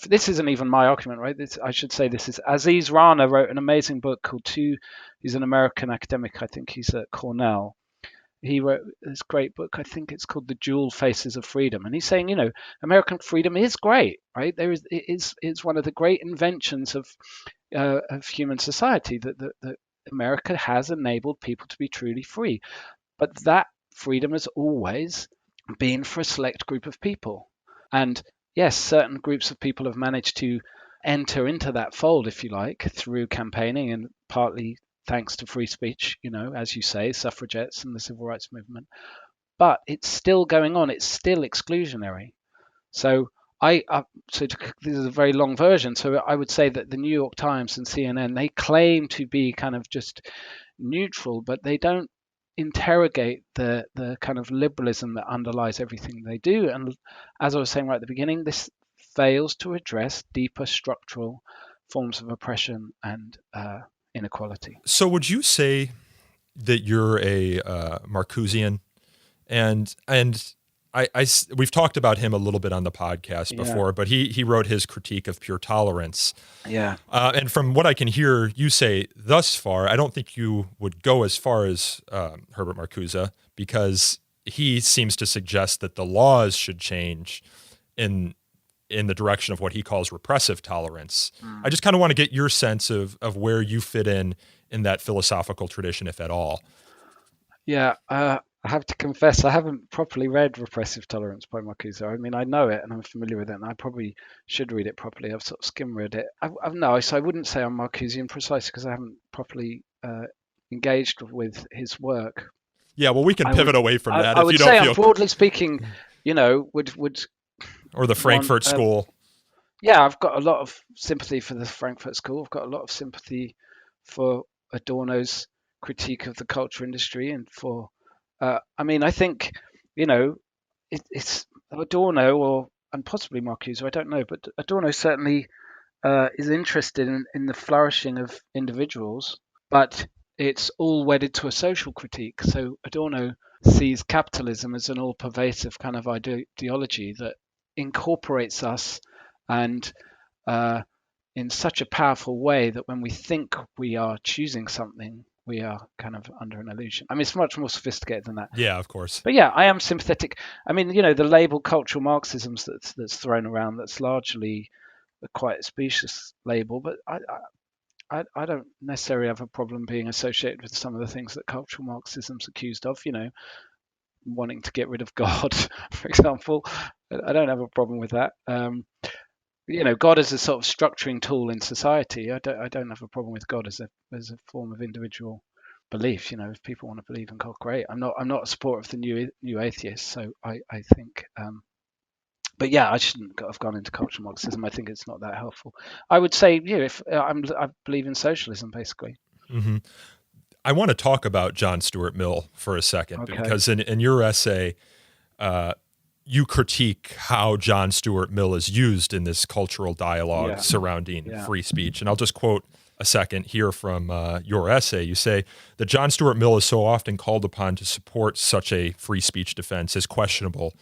Speaker 9: this isn't even my argument, right? I should say this is Aziz Rana wrote an amazing book called he's an American academic, I think he's at Cornell. He wrote this great book, I think it's called The Dual Faces of Freedom. And he's saying, American freedom is great, right? It's one of the great inventions of human society that America has enabled people to be truly free. But that freedom has always been for a select group of people. And yes, certain groups of people have managed to enter into that fold, if you like, through campaigning and partly thanks to free speech, as you say, suffragettes and the civil rights movement. But it's still going on. It's still exclusionary. So this is a very long version. So I would say that the New York Times and CNN, they claim to be kind of just neutral, but they don't interrogate the kind of liberalism that underlies everything they do. And as I was saying right at the beginning, this fails to address deeper structural forms of oppression and inequality.
Speaker 8: So would you say that you're a Marcusean? And we've talked about him a little bit on the podcast before, but he wrote his critique of pure tolerance.
Speaker 9: Yeah.
Speaker 8: And from what I can hear you say thus far, I don't think you would go as far as Herbert Marcuse, because he seems to suggest that the laws should change in the direction of what he calls repressive tolerance. I just kind of want to get your sense of where you fit in that philosophical tradition, if at all.
Speaker 9: Yeah, I have to confess, I haven't properly read Repressive Tolerance by Marcuse. I mean, I know it and I'm familiar with it, and I probably should read it properly. I've sort of skim-read it. So I wouldn't say I'm Marcusean precisely because I haven't properly engaged with his work.
Speaker 8: Yeah, well, we can pivot away from that.
Speaker 9: I would say, I'm broadly speaking, would
Speaker 8: or the Frankfurt School.
Speaker 9: Yeah, I've got a lot of sympathy for the Frankfurt School. I've got a lot of sympathy for Adorno's critique of the culture industry and for I think, it's Adorno and possibly Marcuse, I don't know, but Adorno certainly is interested in the flourishing of individuals, but it's all wedded to a social critique. So Adorno sees capitalism as an all-pervasive kind of ideology that incorporates us and in such a powerful way that when we think we are choosing something, we are kind of under an illusion. I mean, it's much more sophisticated than that.
Speaker 8: Yeah, of course.
Speaker 9: But yeah, I am sympathetic. I mean, the label cultural Marxism that's thrown around, that's largely a quite specious label, but I don't necessarily have a problem being associated with some of the things that cultural Marxism's accused of, wanting to get rid of God, for example. I don't have a problem with that. God as a sort of structuring tool in society. I don't have a problem with God as a form of individual belief. If people want to believe in God, great. I'm not a supporter of the new atheists, so I think. But yeah, I shouldn't have gone into cultural Marxism. I think it's not that helpful. I would say, if I believe in socialism, basically.
Speaker 8: Mm-hmm. I want to talk about John Stuart Mill for a second, because in your essay, you critique how John Stuart Mill is used in this cultural dialogue surrounding free speech. And I'll just quote a second here from your essay. You say that John Stuart Mill is so often called upon to support such a free speech defense is questionable,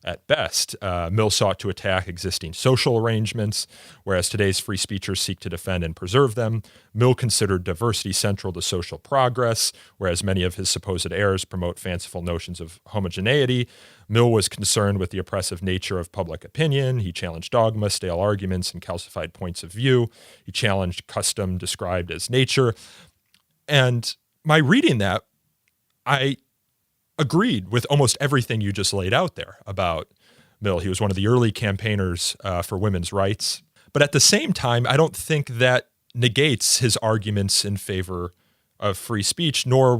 Speaker 8: at best. Mill sought to attack existing social arrangements, whereas today's free speechers seek to defend and preserve them. Mill considered diversity central to social progress, whereas many of his supposed heirs promote fanciful notions of homogeneity. Mill was concerned with the oppressive nature of public opinion. He challenged dogma, stale arguments, and calcified points of view. He challenged custom described as nature. And my reading that, I agreed with almost everything you just laid out there about Mill. He was one of the early campaigners for women's rights. But at the same time, I don't think that negates his arguments in favor of free speech, nor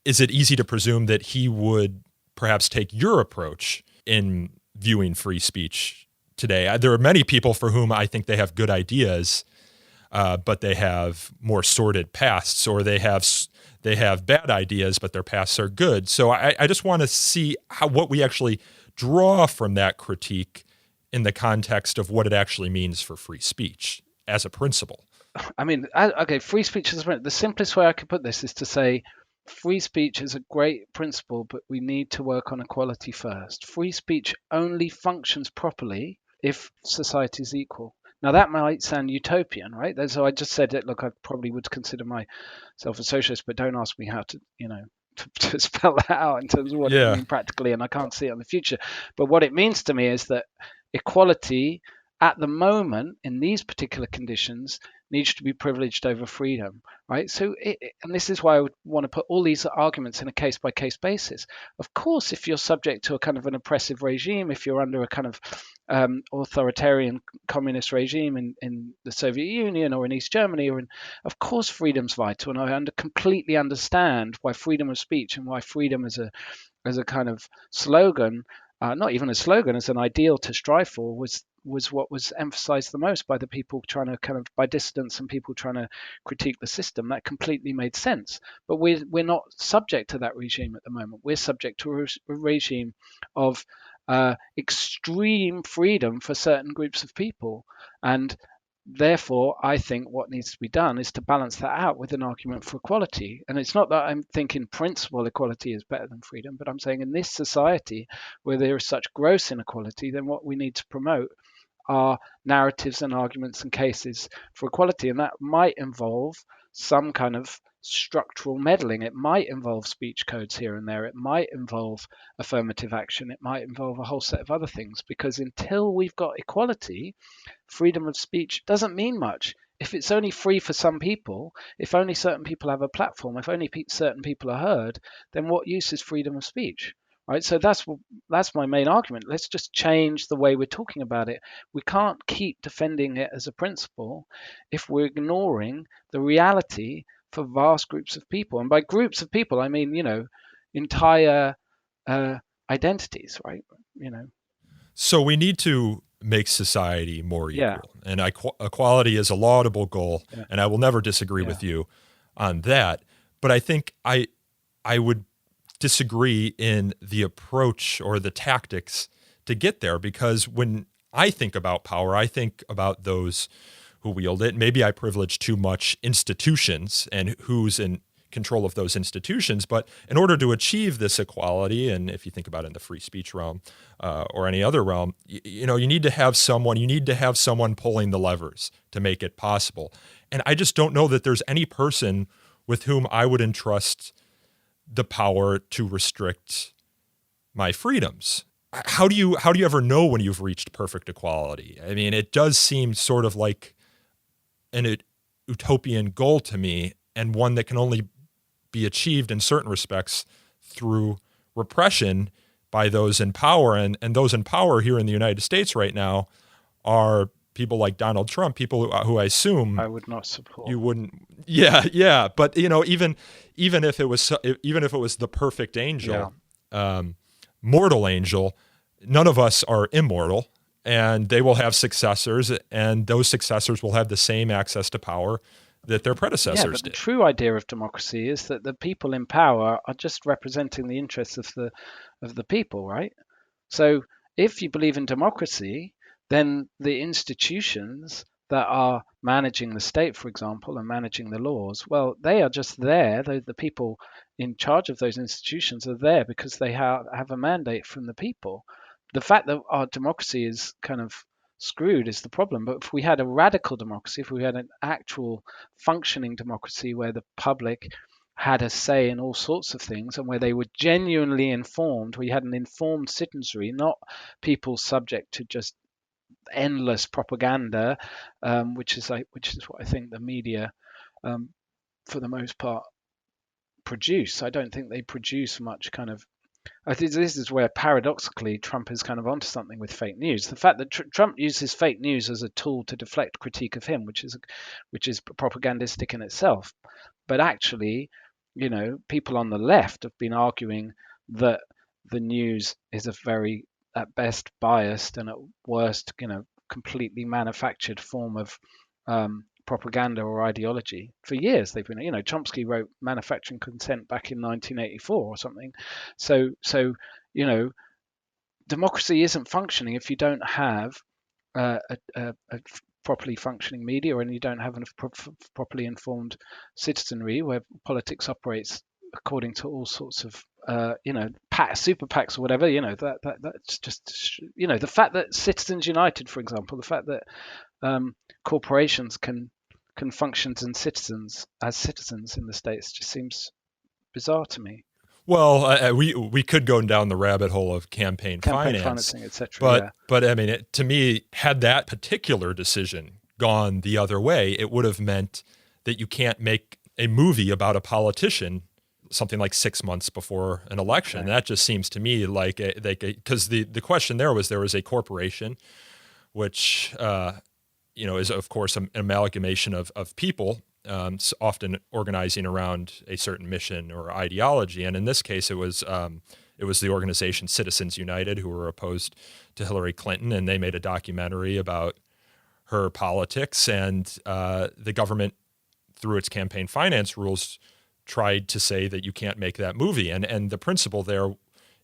Speaker 8: is it easy to presume that he would perhaps take your approach in viewing free speech today. There are many people for whom I think they have good ideas, but they have more sordid pasts, or they have bad ideas, but their pasts are good. So I just want to see what we actually draw from that critique in the context of what it actually means for free speech as a principle.
Speaker 9: I mean, okay, free speech is the simplest way I could put this is to say free speech is a great principle, but we need to work on equality first. Free speech only functions properly if society is equal. Now, that might sound utopian, right? So I just said that, look, I probably would consider myself a socialist, but don't ask me how to, to spell that out in terms of what it means practically, and I can't see it in the future. But what it means to me is that equality at the moment in these particular conditions needs to be privileged over freedom, right? So, and this is why I would want to put all these arguments in a case-by-case basis. Of course, if you're subject to a kind of an oppressive regime, if you're under a kind of authoritarian communist regime in the Soviet Union or in East Germany, of course, freedom's vital, and I completely understand why freedom of speech and why freedom as a kind of slogan, not even a slogan, as an ideal to strive for, was what was emphasized the most by the people trying to by dissidents and people trying to critique the system. That completely made sense. But we're not subject to that regime at the moment. We're subject to a regime of extreme freedom for certain groups of people. And therefore, I think what needs to be done is to balance that out with an argument for equality. And it's not that I'm thinking principle equality is better than freedom, but I'm saying in this society where there is such gross inequality, then what we need to promote are narratives and arguments and cases for equality. And that might involve some kind of structural meddling. It might involve speech codes here and there. It might involve affirmative action. It might involve a whole set of other things, because until we've got equality, freedom of speech doesn't mean much. If it's only free for some people, if only certain people have a platform, if only certain people are heard, then what use is freedom of speech? Right, so that's my main argument. Let's just change the way we're talking about it. We can't keep defending it as a principle if we're ignoring the reality for vast groups of people. And by groups of people, I mean, entire identities, right?
Speaker 8: So we need to make society more equal.
Speaker 9: Yeah.
Speaker 8: And equality is a laudable goal,
Speaker 9: Yeah.
Speaker 8: and I will never disagree with you on that. But I think I would disagree in the approach or the tactics to get there, because when I think about power, I think about those who wield it. Maybe I privilege too much institutions and who's in control of those institutions. But in order to achieve this equality, and if you think about it in the free speech realm or any other realm, you need to have someone pulling the levers to make it possible. And I just don't know that there's any person with whom I would entrust the power to restrict my freedoms. How do you ever know when you've reached perfect equality? I mean, it does seem sort of like an utopian goal to me, and one that can only be achieved in certain respects through repression by those in power. And those in power here in the United States right now are people like Donald Trump, people who I assume
Speaker 9: I would not support.
Speaker 8: You wouldn't. Yeah. But even if it was the perfect angel, mortal angel, none of us are immortal, and they will have successors, and those successors will have the same access to power that their predecessors
Speaker 9: but
Speaker 8: did.
Speaker 9: The true idea of democracy is that the people in power are just representing the interests of the people, right? So if you believe in democracy, then the institutions that are managing the state, for example, and managing the laws, well, they are just there. The people in charge of those institutions are there because they have a mandate from the people. the fact that our democracy is kind of screwed is the problem. But if we had a radical democracy, if we had an actual functioning democracy where the public had a say in all sorts of things and where they were genuinely informed, we had an informed citizenry, not people subject to just endless propaganda, which is what I think the media, for the most part, produce. I don't think they produce much kind of. I think this is where paradoxically Trump is kind of onto something with fake news. The fact that Trump uses fake news as a tool to deflect critique of him, which is propagandistic in itself, but actually, people on the left have been arguing that the news is a very, at best, biased and at worst, completely manufactured form of propaganda or ideology. For years they've been, Chomsky wrote Manufacturing Consent back in 1984 or something. So democracy isn't functioning if you don't have a properly functioning media and you don't have a properly informed citizenry where politics operates according to all sorts of super PACs or whatever. That's just the fact that Citizens United, for example, the fact that corporations can function as citizens in the States just seems bizarre to me.
Speaker 8: Well, we could go down the rabbit hole of campaign
Speaker 9: financing, etc.
Speaker 8: But I mean, to me, had that particular decision gone the other way, it would have meant that you can't make a movie about a politician something like 6 months before an election. Okay. That just seems to me like because the question there was a corporation, which is of course an amalgamation of people. Often organizing around a certain mission or ideology. And in this case, it was the organization Citizens United, who were opposed to Hillary Clinton, and they made a documentary about her politics. And the government, through its campaign finance rules, tried to say that you can't make that movie. And the principle there,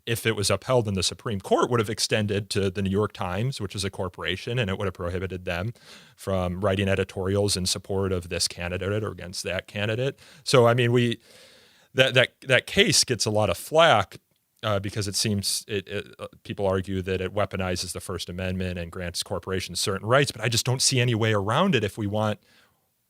Speaker 8: if it was upheld in the Supreme Court, would have extended to the New York Times, which is a corporation, and it would have prohibited them from writing editorials in support of this candidate or against that candidate. So, I mean, that case gets a lot of flack because it seems people argue that it weaponizes the First Amendment and grants corporations certain rights, but I just don't see any way around it if we want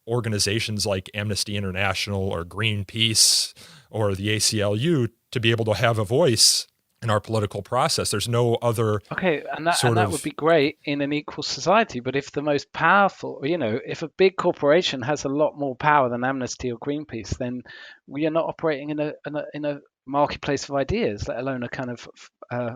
Speaker 8: organizations like Amnesty International or Greenpeace or the ACLU to be able to have a voice in our political process. There's no other. Okay,
Speaker 9: and that would be great in an equal society. But if the most powerful, if a big corporation has a lot more power than Amnesty or Greenpeace, then we are not operating in a marketplace of ideas, let alone a kind of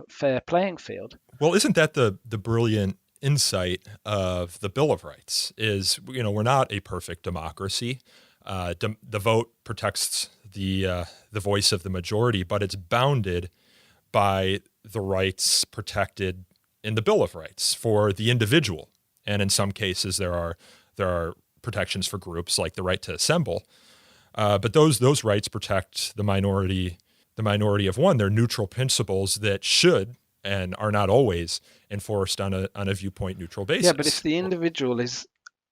Speaker 9: fair playing field.
Speaker 8: Well, isn't that the brilliant insight of the Bill of Rights? Is we're not a perfect democracy. The vote protects the voice of the majority, but it's bounded by the rights protected in the Bill of Rights for the individual. And in some cases, there are protections for groups like the right to assemble. But those rights protect the minority of one. They're neutral principles that should and are not always enforced on a viewpoint neutral basis.
Speaker 9: Yeah, but if the individual is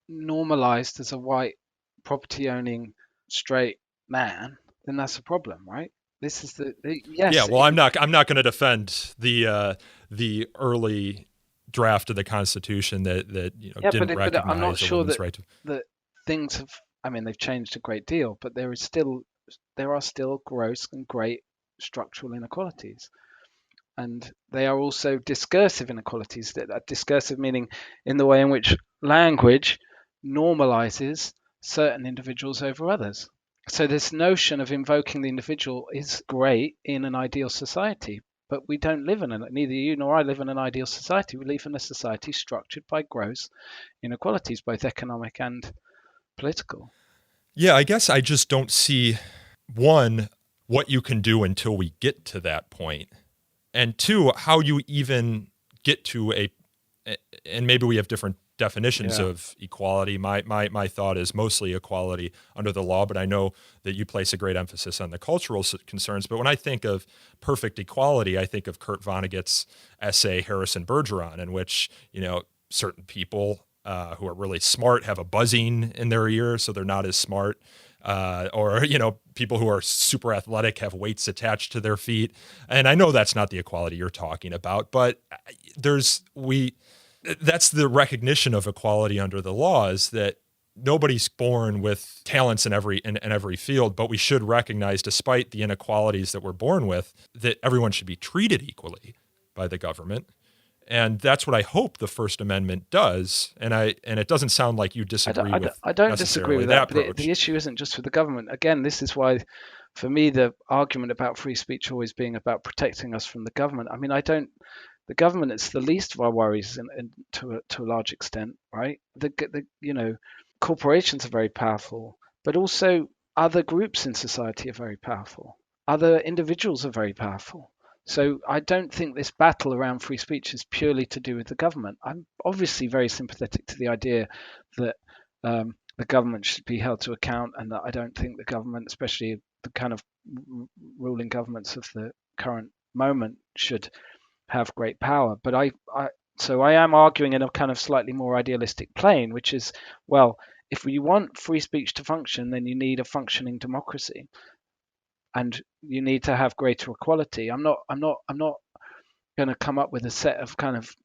Speaker 9: normalized as a white property-owning straight man, then that's a problem, right? This is yes.
Speaker 8: Yeah, well, I'm not going to defend the early draft of the Constitution that didn't recognize
Speaker 9: but I'm not sure
Speaker 8: right
Speaker 9: that things have. I mean, they've changed a great deal, but there are still gross and great structural inequalities, and they are also discursive inequalities. That discursive meaning in the way in which language normalizes certain individuals over others. So this notion of invoking the individual is great in an ideal society, but we don't live neither you nor I live in an ideal society. We live in a society structured by gross inequalities, both economic and political.
Speaker 8: Yeah, I guess I just don't see, one, what you can do until we get to that point, and two, how you even get to and maybe we have different definitions of equality. My thought is mostly equality under the law, but I know that you place a great emphasis on the cultural concerns. But when I think of perfect equality, I think of Kurt Vonnegut's essay Harrison Bergeron, in which certain people who are really smart have a buzzing in their ear, so they're not as smart. Or people who are super athletic have weights attached to their feet. And I know that's not the equality you're talking about, but that's the recognition of equality under the law, is that nobody's born with talents in every field, but we should recognize, despite the inequalities that we're born with, that everyone should be treated equally by the government. And that's what I hope the First Amendment does. And it doesn't sound like you disagree with.
Speaker 9: I don't disagree with that.
Speaker 8: But
Speaker 9: the issue isn't just for the government. Again, this is why, for me, the argument about free speech always being about protecting us from the government. I mean, the government is the least of our worries, to a large extent, right? Corporations are very powerful, but also other groups in society are very powerful. Other individuals are very powerful. So I don't think this battle around free speech is purely to do with the government. I'm obviously very sympathetic to the idea that the government should be held to account, and that I don't think the government, especially the kind of ruling governments of the current moment, should have great power. But I am arguing in a kind of slightly more idealistic plane, which is, well, if you want free speech to function, then you need a functioning democracy, and you need to have greater equality. I'm not going to come up with a set of kind of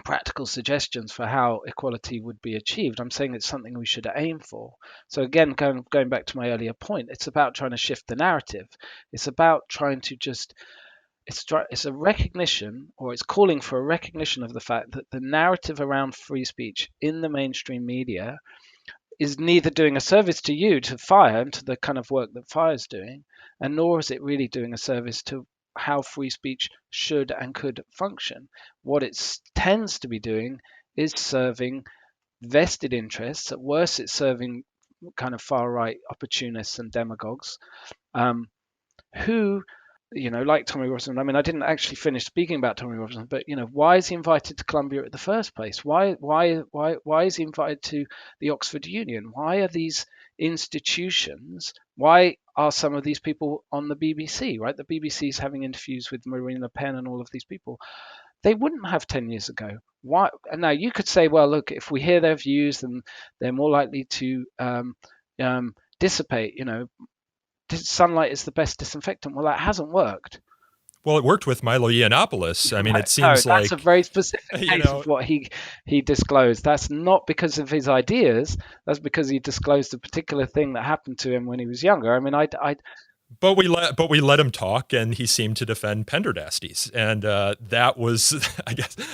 Speaker 9: practical suggestions for how equality would be achieved. I'm saying it's something we should aim for. So again, going back to my earlier point, it's about trying to shift the narrative. It's about trying to just it's a recognition, or it's calling for a recognition of the fact that the narrative around free speech in the mainstream media is neither doing a service to you, to FIRE, and to the kind of work that FIRE is doing, and nor is it really doing a service to how free speech should and could function. What it tends to be doing is serving vested interests. At worst, it's serving kind of far-right opportunists and demagogues who, like Tommy Robinson. I mean, I didn't actually finish speaking about Tommy Robinson, but why is he invited to Columbia at the first place? Why is he invited to the Oxford Union? Why are these institutions? Why are some of these people on the BBC? Right, the BBC is having interviews with Marine Le Pen and all of these people. They wouldn't have 10 years ago. Why? And now you could say, well, look, if we hear their views, then they're more likely to dissipate. Sunlight is the best disinfectant. Well, that hasn't worked.
Speaker 8: Well, it worked with Milo Yiannopoulos. I mean, it seems
Speaker 9: that's a very specific case of what he disclosed. That's not because of his ideas. That's because he disclosed a particular thing that happened to him when he was younger. I mean,
Speaker 8: But we let him talk, and he seemed to defend Pendergastes, and that was,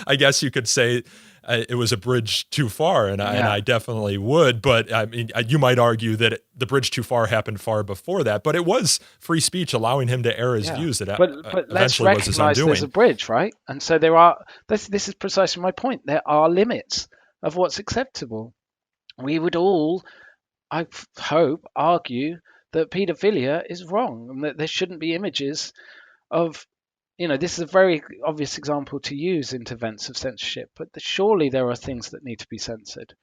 Speaker 8: I guess you could say, it was a bridge too far, and I definitely would. But I mean, you might argue that the bridge too far happened far before that. But it was free speech allowing him to air his views. That
Speaker 9: but let's recognize there's a bridge, right? And so there are. This is precisely my point. There are limits of what's acceptable. We would all, I hope, argue that paedophilia is wrong, and that there shouldn't be images of, this is a very obvious example to use into events of censorship, but surely there are things that need to be censored.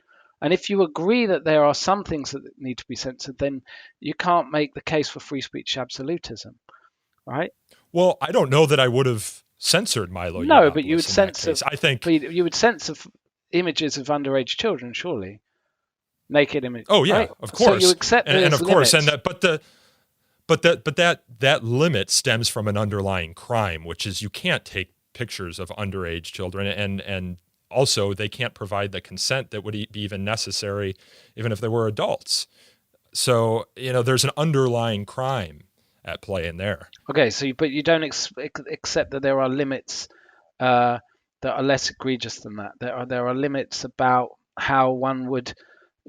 Speaker 9: And if you agree that there are some things that need to be censored, then you can't make the case for free speech absolutism, right?
Speaker 8: Well, I don't know that I would have censored Milo.
Speaker 9: No, but you would censor.
Speaker 8: I think
Speaker 9: you would censor images of underage children, surely. Naked image.
Speaker 8: Oh yeah,
Speaker 9: right?
Speaker 8: Of course.
Speaker 9: So you accept
Speaker 8: and of course,
Speaker 9: limits.
Speaker 8: that limit stems from an underlying crime, which is you can't take pictures of underage children, and also they can't provide the consent that would be even necessary, even if they were adults. So there's an underlying crime at play in there.
Speaker 9: Okay, but you don't accept that there are limits that are less egregious than that. There are limits about how one would.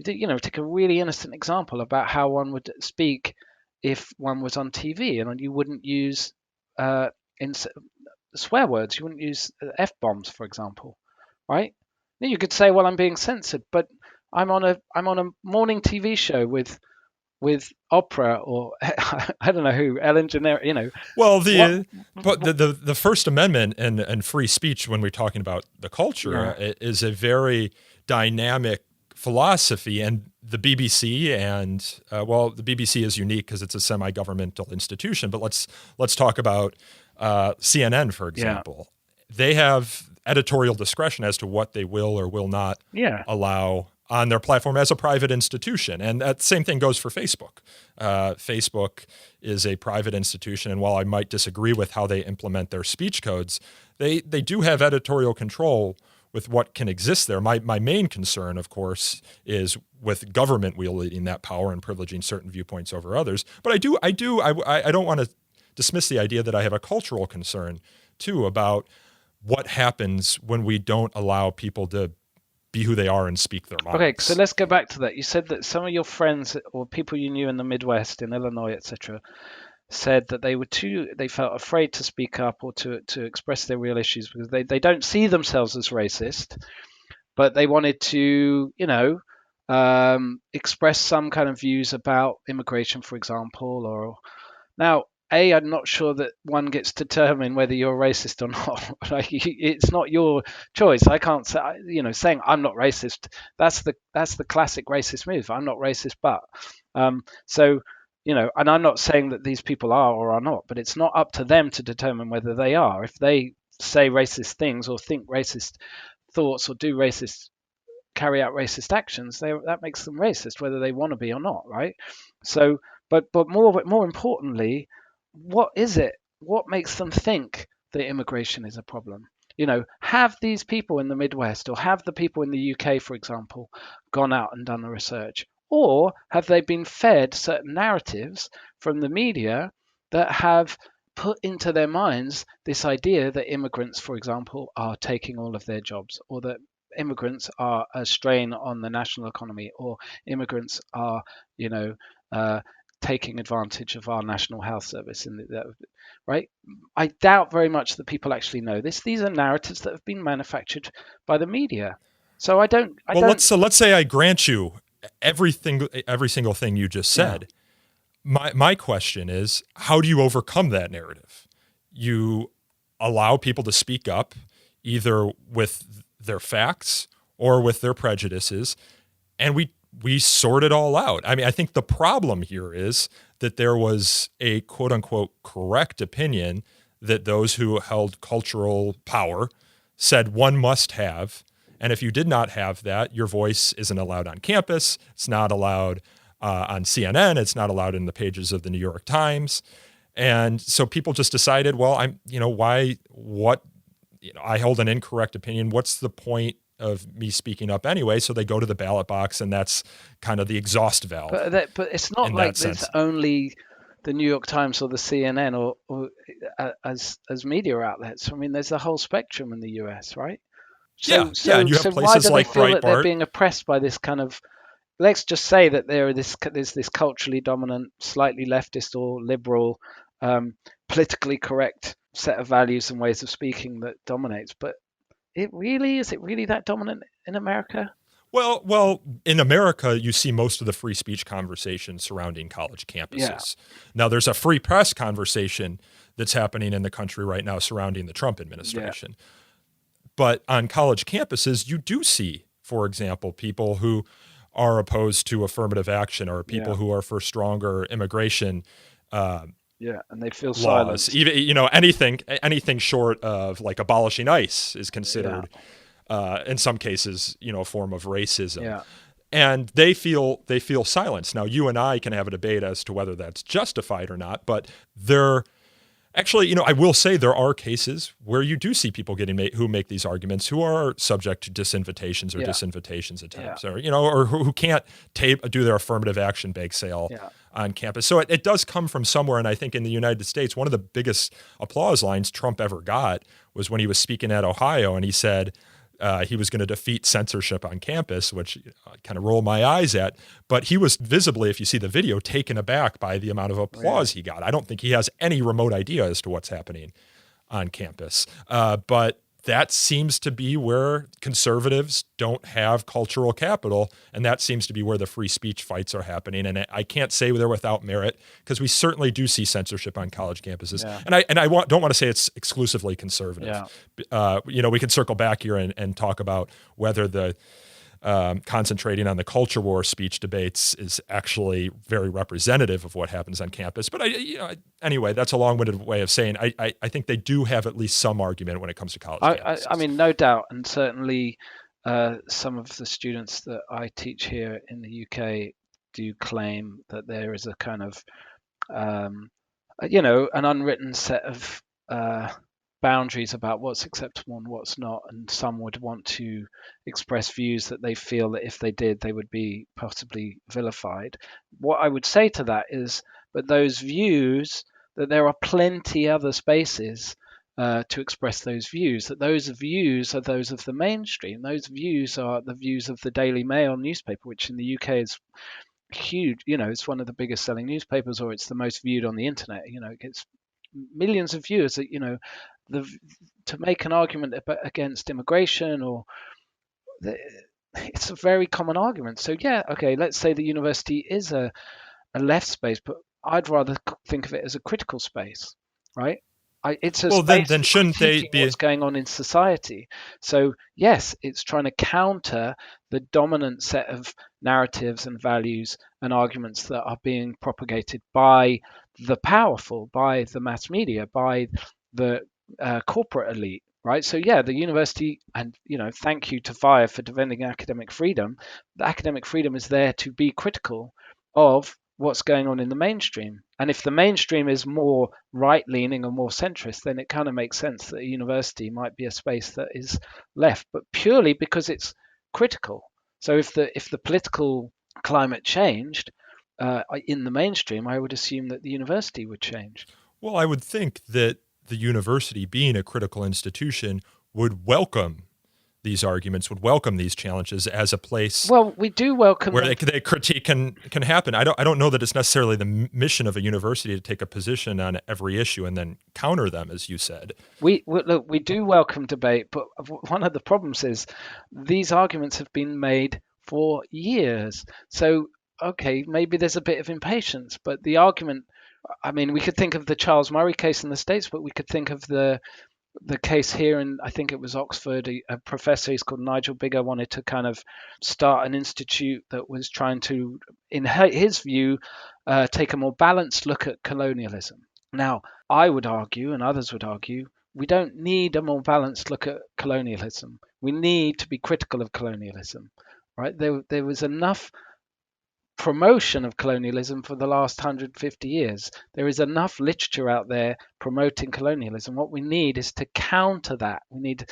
Speaker 9: Take a really innocent example about how one would speak if one was on TV, and you wouldn't use swear words. You wouldn't use F-bombs, for example, right? Then you could say, well, I'm being censored, but I'm on a morning TV show with Oprah or I don't know who, Ellen DeGeneres,
Speaker 8: Well, the First Amendment and free speech, when we're talking about the culture, is a very dynamic philosophy, and the BBC and the BBC is unique because it's a semi-governmental institution. But let's talk about CNN, for example. Yeah. They have editorial discretion as to what they will or will not allow on their platform as a private institution. And that same thing goes for Facebook. Facebook is a private institution, and while I might disagree with how they implement their speech codes, they do have editorial control with what can exist there. My main concern, of course, is with government wielding that power and privileging certain viewpoints over others. But I don't want to dismiss the idea that I have a cultural concern too about what happens when we don't allow people to be who they are and speak their minds.
Speaker 9: Okay, so let's go back to that. You said that some of your friends or people you knew in the Midwest, in Illinois, etc., said that they felt afraid to speak up or to express their real issues because they don't see themselves as racist, but they wanted to, express some kind of views about immigration, for example. Or now, I'm not sure that one gets to determine whether you're racist or not. Like, it's not your choice. I can't say, saying I'm not racist. That's the classic racist move. I'm not racist, but so. And I'm not saying that these people are or are not, but it's not up to them to determine whether they are. If they say racist things or think racist thoughts or carry out racist actions, that makes them racist, whether they want to be or not, right? So, but more importantly, what is it? What makes them think that immigration is a problem? Have these people in the Midwest or have the people in the UK, for example, gone out and done the research? Or have they been fed certain narratives from the media that have put into their minds this idea that immigrants, for example, are taking all of their jobs, or that immigrants are a strain on the national economy, or immigrants are, taking advantage of our national health service, right? I doubt very much that people actually know this. These are narratives that have been manufactured by the media. So
Speaker 8: let's say I grant you every single thing you just said. Yeah. My question is, how do you overcome that narrative? You allow people to speak up either with their facts or with their prejudices, and we sort it all out. I mean, I think the problem here is that there was a quote unquote correct opinion that those who held cultural power said one must have. And if you did not have that, your voice isn't allowed on campus. It's not allowed on CNN. It's not allowed in the pages of the New York Times. And so people just decided, well, I hold an incorrect opinion. What's the point of me speaking up anyway? So they go to the ballot box, and that's kind of the exhaust valve.
Speaker 9: But it's not like there's only the New York Times or the CNN or as media outlets. I mean, there's a whole spectrum in the US, right?
Speaker 8: And you have places like
Speaker 9: feel that they're
Speaker 8: Breitbart
Speaker 9: being oppressed by this kind of? Let's just say that there's this culturally dominant, slightly leftist or liberal, politically correct set of values and ways of speaking that dominates. But is it really that dominant in America?
Speaker 8: Well, in America, you see most of the free speech conversation surrounding college campuses. Yeah. Now, there's a free press conversation that's happening in the country right now surrounding the Trump administration. Yeah. But on college campuses, you do see, for example, people who are opposed to affirmative action or people who are for stronger immigration
Speaker 9: and they feel
Speaker 8: laws.
Speaker 9: silenced.
Speaker 8: Even anything short of like abolishing ICE is considered in some cases, a form of racism. Yeah. And they feel silenced. Now, you and I can have a debate as to whether that's justified or not, but actually, I will say there are cases where you do see people who make these arguments who are subject to disinvitations or disinvitations attempts, or who can't do their affirmative action bake sale on campus. So it does come from somewhere, and I think in the United States, one of the biggest applause lines Trump ever got was when he was speaking at Ohio, and he said he was going to defeat censorship on campus, which I kind of roll my eyes at. But he was visibly, if you see the video, taken aback by the amount of applause he got. I don't think he has any remote idea as to what's happening on campus. But that seems to be where conservatives don't have cultural capital, and that seems to be where the free speech fights are happening. And I can't say they're without merit, because we certainly do see censorship on college campuses. Yeah. And I don't want to say it's exclusively conservative. Yeah. We can circle back here and talk about whether the concentrating on the culture war speech debates is actually very representative of what happens on campus. But anyway, that's a long-winded way of saying I think they do have at least some argument when it comes to college campuses.
Speaker 9: I mean, no doubt, and certainly some of the students that I teach here in the UK do claim that there is a kind of, an unwritten set of boundaries about what's acceptable and what's not. And some would want to express views that they feel that if they did, they would be possibly vilified. What I would say to that is, but those views, that there are plenty other spaces to express those views, that those views are those of the mainstream. Those views are the views of the Daily Mail newspaper, which in the UK is huge. It's one of the biggest selling newspapers, or it's the most viewed on the internet. It gets millions of viewers. That to make an argument against immigration, it's a very common argument. So yeah, okay, let's say the university is a left space, but I'd rather think of it as a critical space, right? It's a space
Speaker 8: then shouldn't they
Speaker 9: critiquing
Speaker 8: be
Speaker 9: what's going on in society. So yes, it's trying to counter the dominant set of narratives and values and arguments that are being propagated by the powerful, by the mass media, by the corporate elite, right? So yeah, the university, and thank you to FIRE for defending academic freedom. The academic freedom is there to be critical of what's going on in the mainstream. And if the mainstream is more right-leaning or more centrist, then it kind of makes sense that a university might be a space that is left, but purely because it's critical. So if the political climate changed in the mainstream, I would assume that the university would change.
Speaker 8: Well, I would think that the university, being a critical institution, would welcome these arguments, would welcome these challenges as a place.
Speaker 9: Well, we do welcome
Speaker 8: where they critique can happen. I don't know that it's necessarily the mission of a university to take a position on every issue and then counter them, as you said.
Speaker 9: We do welcome debate, but one of the problems is these arguments have been made for years. So okay, maybe there's a bit of impatience, but the argument, I mean, we could think of the Charles Murray case in the States, but we could think of the case here in, I think it was Oxford. A professor, he's called Nigel Bigger, wanted to kind of start an institute that was trying to, in his view, take a more balanced look at colonialism. Now, I would argue, and others would argue, we don't need a more balanced look at colonialism. We need to be critical of colonialism, right? There was enough promotion of colonialism for the last 150 years. There is enough literature out there promoting colonialism. What we need is to counter that. We need,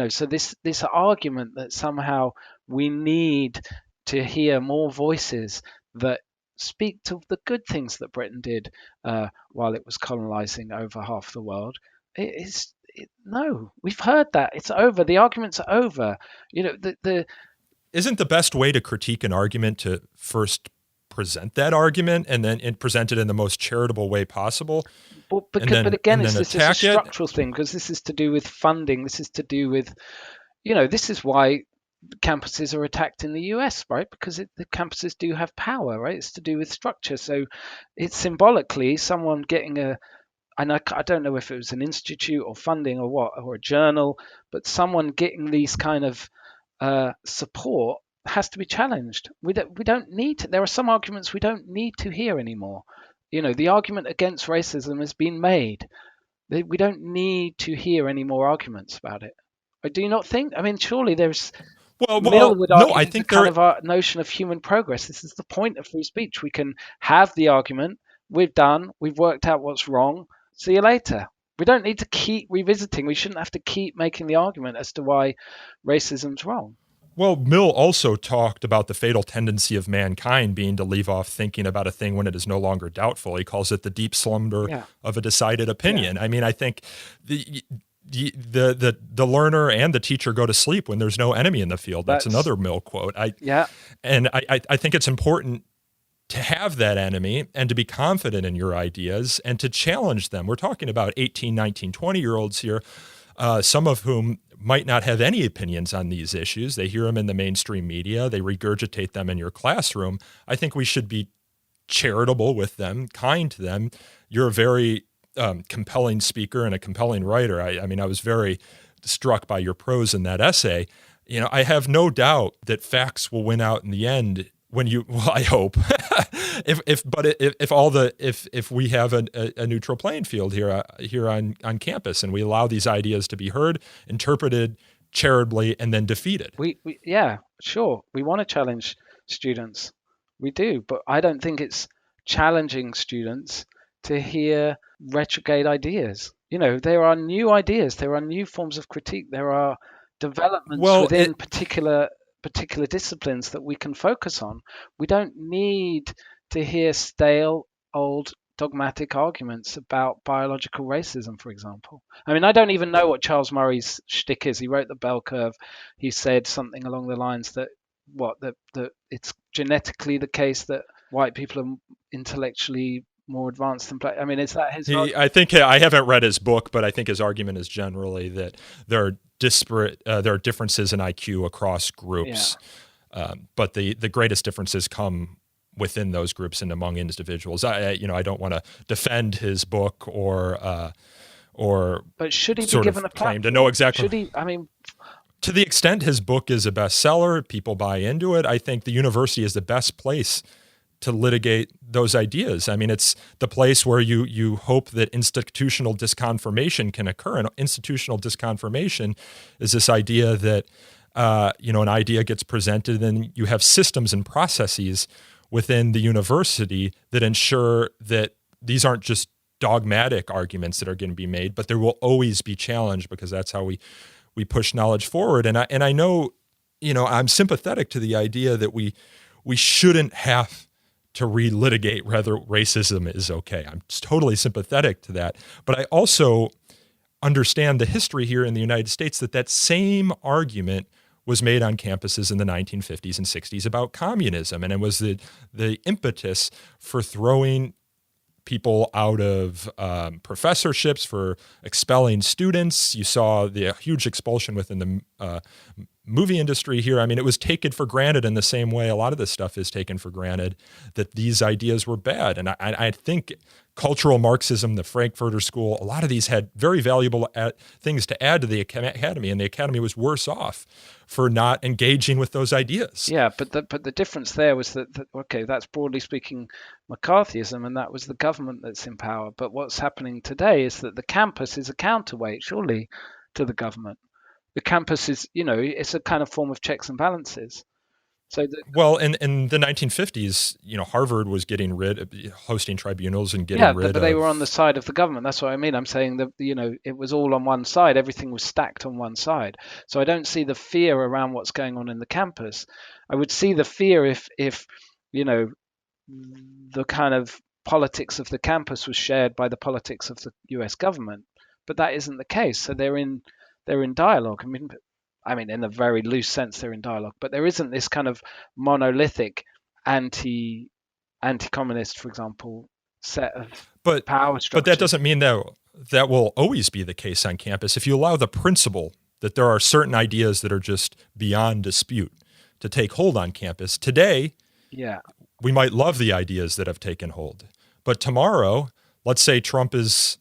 Speaker 9: so this argument that somehow we need to hear more voices that speak to the good things that Britain did while it was colonizing over half the world. No, we've heard that. It's over. The arguments are over.
Speaker 8: Isn't the best way to critique an argument to first present that argument and then present it in the most charitable way possible?
Speaker 9: But again, this is a structural thing, because this is to do with funding. This is to do with, this is why campuses are attacked in the US, right? Because the campuses do have power, right? It's to do with structure. So it's symbolically someone getting and I don't know if it was an institute or funding or what, or a journal, but someone getting these kind of support has to be challenged. We don't need to. There are some arguments we don't need to hear anymore. The argument against racism has been made. We don't need to hear any more arguments about it. Do you not think? I mean, surely there's. Mill would argue
Speaker 8: I think
Speaker 9: kind of our notion of human progress. This is the point of free speech. We can have the argument. We're done. We've worked out what's wrong. See you later. We don't need to keep revisiting. We shouldn't have to keep making the argument as to why racism's wrong.
Speaker 8: Well, Mill also talked about the fatal tendency of mankind being to leave off thinking about a thing when it is no longer doubtful. He calls it the deep slumber of a decided opinion. Yeah. I mean, I think the learner and the teacher go to sleep when there's no enemy in the field. That's another Mill quote. And I think it's important to have that enemy and to be confident in your ideas and to challenge them. We're talking about 18, 19, 20-year-olds here, some of whom might not have any opinions on these issues. They hear them in the mainstream media. They regurgitate them in your classroom. I think we should be charitable with them, kind to them. You're a very compelling speaker and a compelling writer. I mean, I was very struck by your prose in that essay. I have no doubt that facts will win out in the end. I hope, if we have a neutral playing field here on campus and we allow these ideas to be heard, interpreted, charitably and then defeated.
Speaker 9: Yeah, sure. We want to challenge students. We do, but I don't think it's challenging students to hear retrograde ideas. There are new ideas, there are new forms of critique, there are developments
Speaker 8: Well,
Speaker 9: within particular disciplines that we can focus on. We don't need to hear stale, old, dogmatic arguments about biological racism, for example. I mean, I don't even know what Charles Murray's shtick is. He wrote The Bell Curve. He said something along the lines that it's genetically the case that white people are intellectually more advanced than black. I mean, is that his?
Speaker 8: I think I haven't read his book, but I think his argument is generally that there are there are differences in IQ across groups, but the greatest differences come within those groups and among individuals. I don't want to defend his book or
Speaker 9: but should he be
Speaker 8: sort
Speaker 9: given
Speaker 8: of
Speaker 9: a platform?
Speaker 8: claim to know exactly.
Speaker 9: Should he? I mean,
Speaker 8: to the extent his book is a bestseller, people buy into it. I think the university is the best place to litigate those ideas. I mean, it's the place where you hope that institutional disconfirmation can occur. And institutional disconfirmation is this idea that an idea gets presented and you have systems and processes within the university that ensure that these aren't just dogmatic arguments that are going to be made, but there will always be challenged, because that's how we push knowledge forward. And I know, I'm sympathetic to the idea that we shouldn't have to relitigate whether racism is okay. I'm totally sympathetic to that. But I also understand the history here in the United States that same argument was made on campuses in the 1950s and 60s about communism. And it was the impetus for throwing people out of professorships, for expelling students. You saw the huge expulsion within the movie industry here. I mean, it was taken for granted in the same way a lot of this stuff is taken for granted, that these ideas were bad. And I think cultural Marxism, the Frankfurter School, a lot of these had very valuable things to add to the academy, and the academy was worse off for not engaging with those ideas.
Speaker 9: Yeah, but the difference there was that okay, that's broadly speaking McCarthyism, and that was the government that's in power. But what's happening today is that the campus is a counterweight, surely, to the government. The campus is, it's a kind of form of checks and balances. So
Speaker 8: well, in the 1950s, Harvard was hosting tribunals and getting rid of.
Speaker 9: But they were on the side of the government. That's what I mean. I'm saying that it was all on one side. Everything was stacked on one side. So I don't see the fear around what's going on in the campus. I would see the fear if the kind of politics of the campus was shared by the politics of the U.S. government. But that isn't the case. So they're in dialogue. I mean, in a very loose sense, they're in dialogue, but there isn't this kind of monolithic anti-communist, for example, set of power structures.
Speaker 8: But that doesn't mean that will always be the case on campus. If you allow the principle that there are certain ideas that are just beyond dispute to take hold on campus, today, we might love the ideas that have taken hold. But tomorrow, let's say Trump is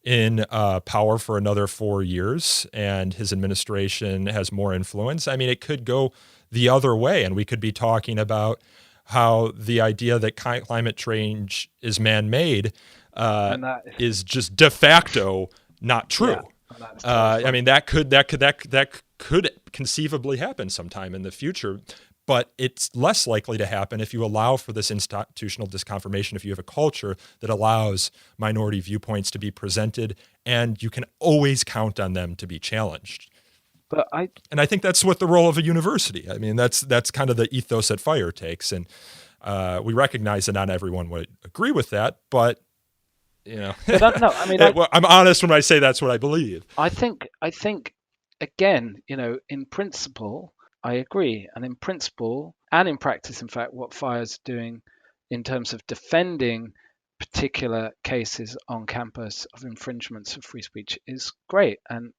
Speaker 8: in power for another 4 years and his administration has more influence. I mean, it could go the other way, and we could be talking about how the idea that climate change is man-made is just de facto not true. I mean, that could conceivably happen sometime in the future. But it's less likely to happen if you allow for this institutional disconfirmation, if you have a culture that allows minority viewpoints to be presented, and you can always count on them to be challenged. And I think that's what the role of a university. I mean, that's kind of the ethos that FIRE takes. And we recognize that not everyone would agree with that, but I'm honest when I say that's what I believe.
Speaker 9: I think again, in principle, I agree. And in principle and in practice, in fact, what FIRE's doing in terms of defending particular cases on campus of infringements of free speech is great and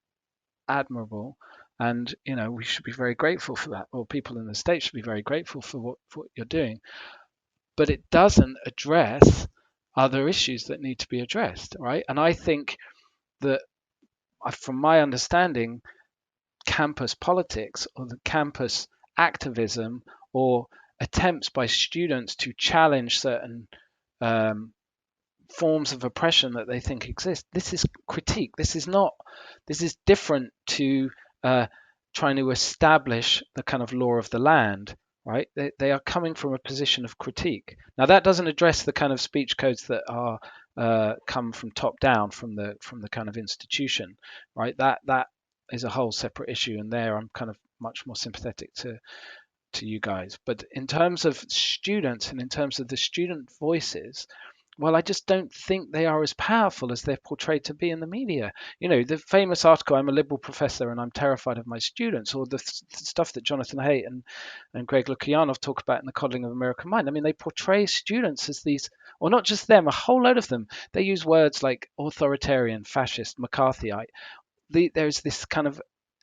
Speaker 9: admirable. And, we should be very grateful for that, or people in the state should be very grateful for what you're doing. But it doesn't address other issues that need to be addressed, right? And I think that, from my understanding, campus politics or the campus activism or attempts by students to challenge certain forms of oppression that they think exist, this is critique. This is different to trying to establish the kind of law of the land, right? They are coming from a position of critique. Now that doesn't address the kind of speech codes that are come from top down from the kind of institution, right? That is a whole separate issue, and there I'm kind of much more sympathetic to you guys. But in terms of students and in terms of the student voices, well, I just don't think they are as powerful as they're portrayed to be in the media. You know, the famous article, "I'm a liberal professor and I'm terrified of my students," or the stuff that Jonathan Haidt and Greg Lukianov talk about in The Coddling of American Mind. I mean, they portray students as these, or not just them, a whole load of them. They use words like authoritarian, fascist, McCarthyite. There's this kind of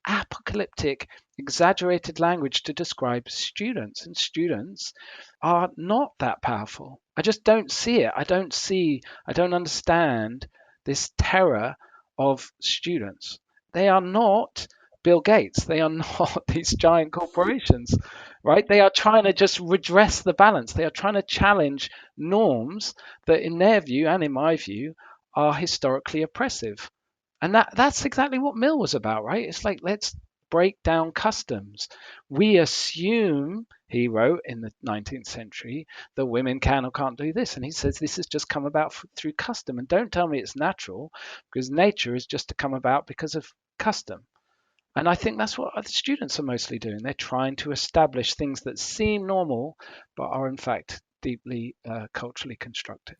Speaker 9: apocalyptic, exaggerated language to describe students, and students are not that powerful. I just don't see it. I don't understand this terror of students. They are not Bill Gates. They are not these giant corporations, right? They are trying to just redress the balance. They are trying to challenge norms that, in their view and in my view, are historically oppressive. And that's exactly what Mill was about, right? It's like, let's break down customs. We assume, he wrote in the 19th century, that women can or can't do this. And he says this has just come about through custom. And don't tell me it's natural, because nature is just to come about because of custom. And I think that's what the students are mostly doing. They're trying to establish things that seem normal, but are in fact deeply culturally constructed.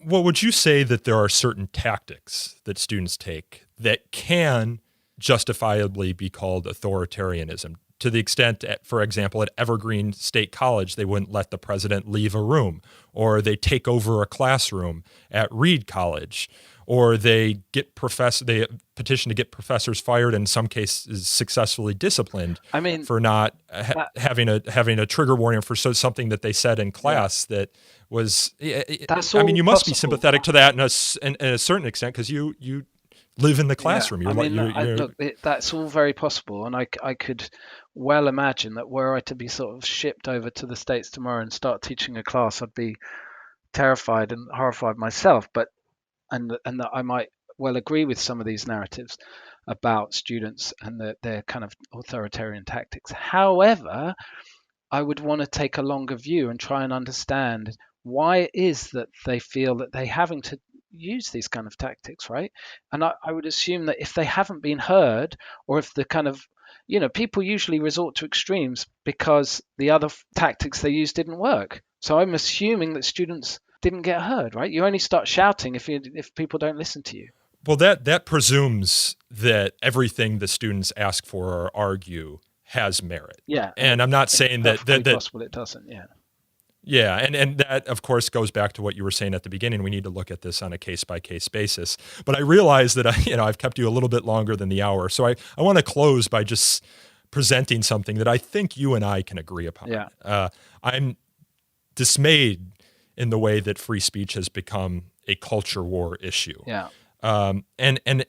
Speaker 8: Well, would you say that there are certain tactics that students take that can justifiably be called authoritarianism? To the extent, for example, at Evergreen State College, they wouldn't let the president leave a room, or they take over a classroom at Reed College, or they petition to get professors fired, and in some cases successfully disciplined.
Speaker 9: I mean,
Speaker 8: for not having a trigger warning for something that they said in class that was. I mean, you must be sympathetic to that in a certain extent, because you live in the classroom.
Speaker 9: Look, that's all very possible, and I could well imagine that were I to be sort of shipped over to the States tomorrow and start teaching a class, I'd be terrified and horrified myself. But and that I might well agree with some of these narratives about students and their kind of authoritarian tactics. However, I would want to take a longer view and try and understand why it is that they feel that they're having to use these kind of tactics, right? And I would assume that if they haven't been heard, or if the kind of, people usually resort to extremes because the other tactics they used didn't work. So I'm assuming that students didn't get heard, right? You only start shouting if people don't listen to you.
Speaker 8: Well, that presumes that everything the students ask for or argue has merit.
Speaker 9: Yeah.
Speaker 8: And I'm not saying that
Speaker 9: possible it doesn't. Yeah.
Speaker 8: Yeah, and that, of course, goes back to what you were saying at the beginning. We need to look at this on a case-by-case basis. But I realize that I've kept you a little bit longer than the hour. So I want to close by just presenting something that I think you and I can agree upon.
Speaker 9: Yeah.
Speaker 8: I'm dismayed in the way that free speech has become a culture war issue.
Speaker 9: Yeah.
Speaker 8: And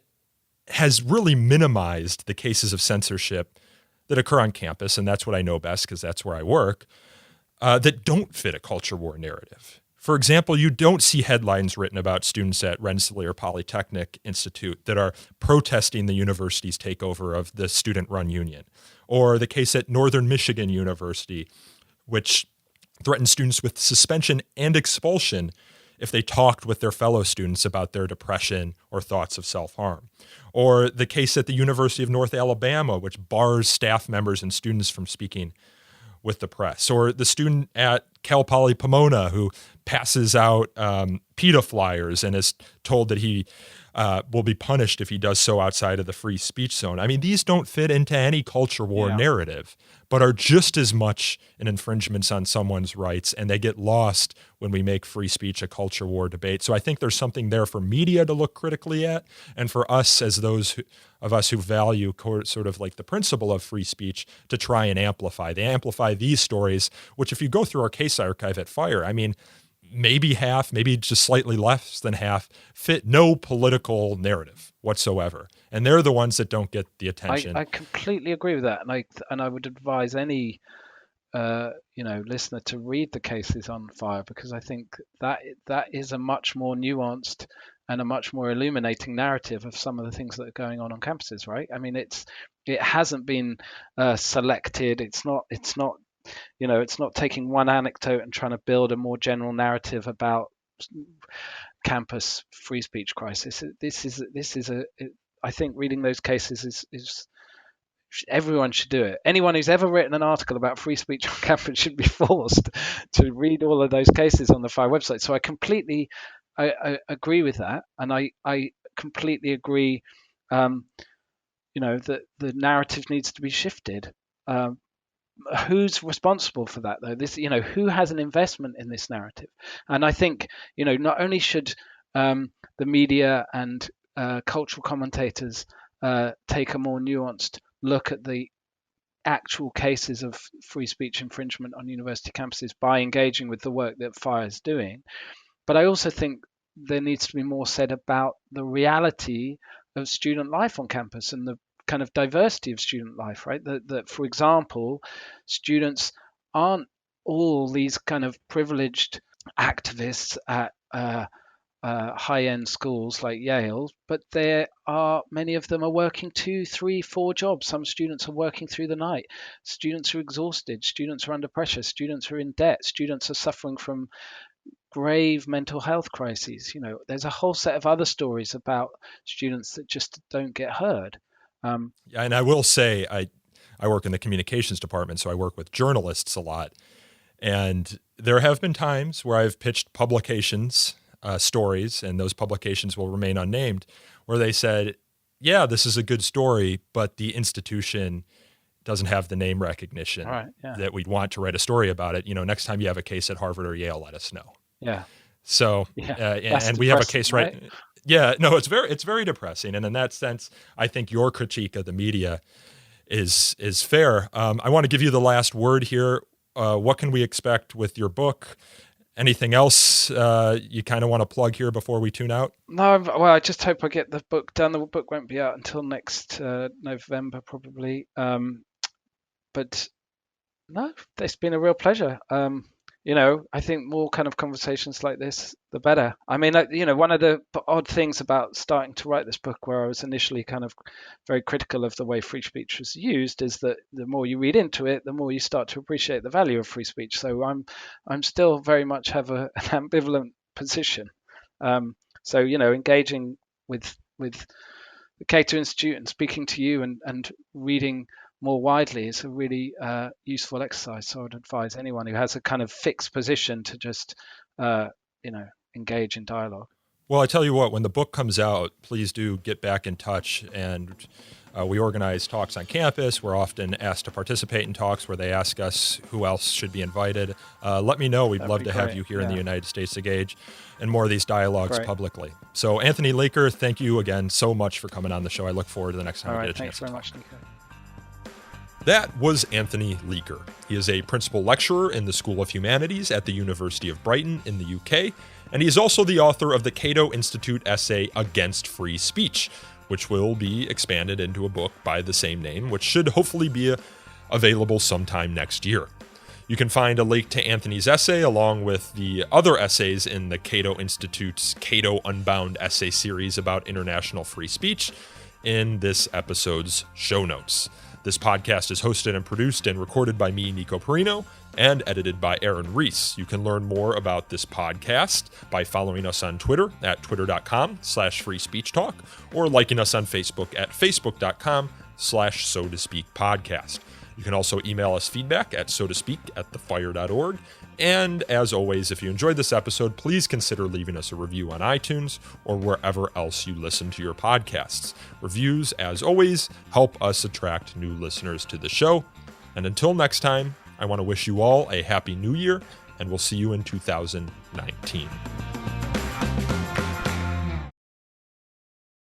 Speaker 8: has really minimized the cases of censorship that occur on campus, and that's what I know best because that's where I work, that don't fit a culture war narrative. For example, you don't see headlines written about students at Rensselaer Polytechnic Institute that are protesting the university's takeover of the student-run union, or the case at Northern Michigan University, which threatened students with suspension and expulsion if they talked with their fellow students about their depression or thoughts of self-harm. Or the case at the University of North Alabama, which bars staff members and students from speaking with the press. Or the student at Cal Poly Pomona who passes out PETA flyers and is told that he will be punished if he does so outside of the free speech zone. I mean, these don't fit into any culture war narrative, but are just as much an infringements on someone's rights, and they get lost when we make free speech a culture war debate. So I think there's something there for media to look critically at, and for us as those of us who value sort of like the principle of free speech to try and amplify. They amplify these stories, which if you go through our case archive at FIRE, I mean, maybe half, maybe just slightly less than half, fit no political narrative whatsoever. And they're the ones that don't get the attention.
Speaker 9: I completely agree with that. And I would advise any listener to read the cases on FIRE, because I think that is a much more nuanced and a much more illuminating narrative of some of the things that are going on campuses, right? I mean, it hasn't been selected. It's not it's not taking one anecdote and trying to build a more general narrative about campus free speech crisis. I think reading those cases is everyone should do it. Anyone who's ever written an article about free speech on campus should be forced to read all of those cases on the FIRE website. So I agree with that, and I completely agree. That the narrative needs to be shifted. Who's responsible for that, though? Who has an investment in this narrative? And I think not only should the media and cultural commentators take a more nuanced look at the actual cases of free speech infringement on university campuses by engaging with the work that FIRE is doing, but I also think there needs to be more said about the reality of student life on campus and the kind of diversity of student life, right? That for example, students aren't all these kind of privileged activists at high-end schools like Yale, but many of them are working 2, 3, 4 jobs. Some students are working through the night. Students are exhausted. Students are under pressure. Students are in debt. Students are suffering from grave mental health crises. There's a whole set of other stories about students that just don't get heard.
Speaker 8: Yeah, and I will say I work in the communications department, so I work with journalists a lot. And there have been times where I've pitched publications, stories, and those publications will remain unnamed, where they said, yeah, this is a good story, but the institution doesn't have the name recognition that we'd want to write a story about it. Next time you have a case at Harvard or Yale, let us know.
Speaker 9: Yeah.
Speaker 8: So, and we have a case right? Yeah, no, it's very depressing. And in that sense, I think your critique of the media is fair. I want to give you the last word here. What can we expect with your book? Anything else you kind of want to plug here before we tune out?
Speaker 9: No, well, I just hope I get the book done. The book won't be out until next November, probably. But no, it's been a real pleasure. I think more kind of conversations like this, the better. I mean, one of the odd things about starting to write this book, where I was initially kind of very critical of the way free speech was used, is that the more you read into it, the more you start to appreciate the value of free speech. So I'm still very much have an ambivalent position. So engaging with the Cato Institute and speaking to you and reading more widely is a really useful exercise. So I'd advise anyone who has a kind of fixed position to just, engage in dialogue.
Speaker 8: Well, I tell you what, when the book comes out, please do get back in touch. And we organize talks on campus. We're often asked to participate in talks where they ask us who else should be invited. Let me know. We'd love to have you here in the United States to engage in more of these dialogues publicly. So Anthony Leaker, thank you again so much for coming on the show. I look forward to the next time we get a chance to talk.
Speaker 9: Thanks very much, Nico.
Speaker 8: That was Anthony Leaker. He is a principal lecturer in the School of Humanities at the University of Brighton in the UK, and he is also the author of the Cato Institute essay Against Free Speech, which will be expanded into a book by the same name, which should hopefully be available sometime next year. You can find a link to Anthony's essay along with the other essays in the Cato Institute's Cato Unbound essay series about international free speech in this episode's show notes. This podcast is hosted and produced and recorded by me, Nico Perino, and edited by Aaron Reese. You can learn more about this podcast by following us on Twitter at twitter.com/freespeechtalk or liking us on Facebook at facebook.com/so-to-speak-podcast. You can also email us feedback at so-to-speak@thefire.org. And as always, if you enjoyed this episode, please consider leaving us a review on iTunes or wherever else you listen to your podcasts. Reviews, as always, help us attract new listeners to the show. And until next time, I want to wish you all a happy new year, and we'll see you in 2019.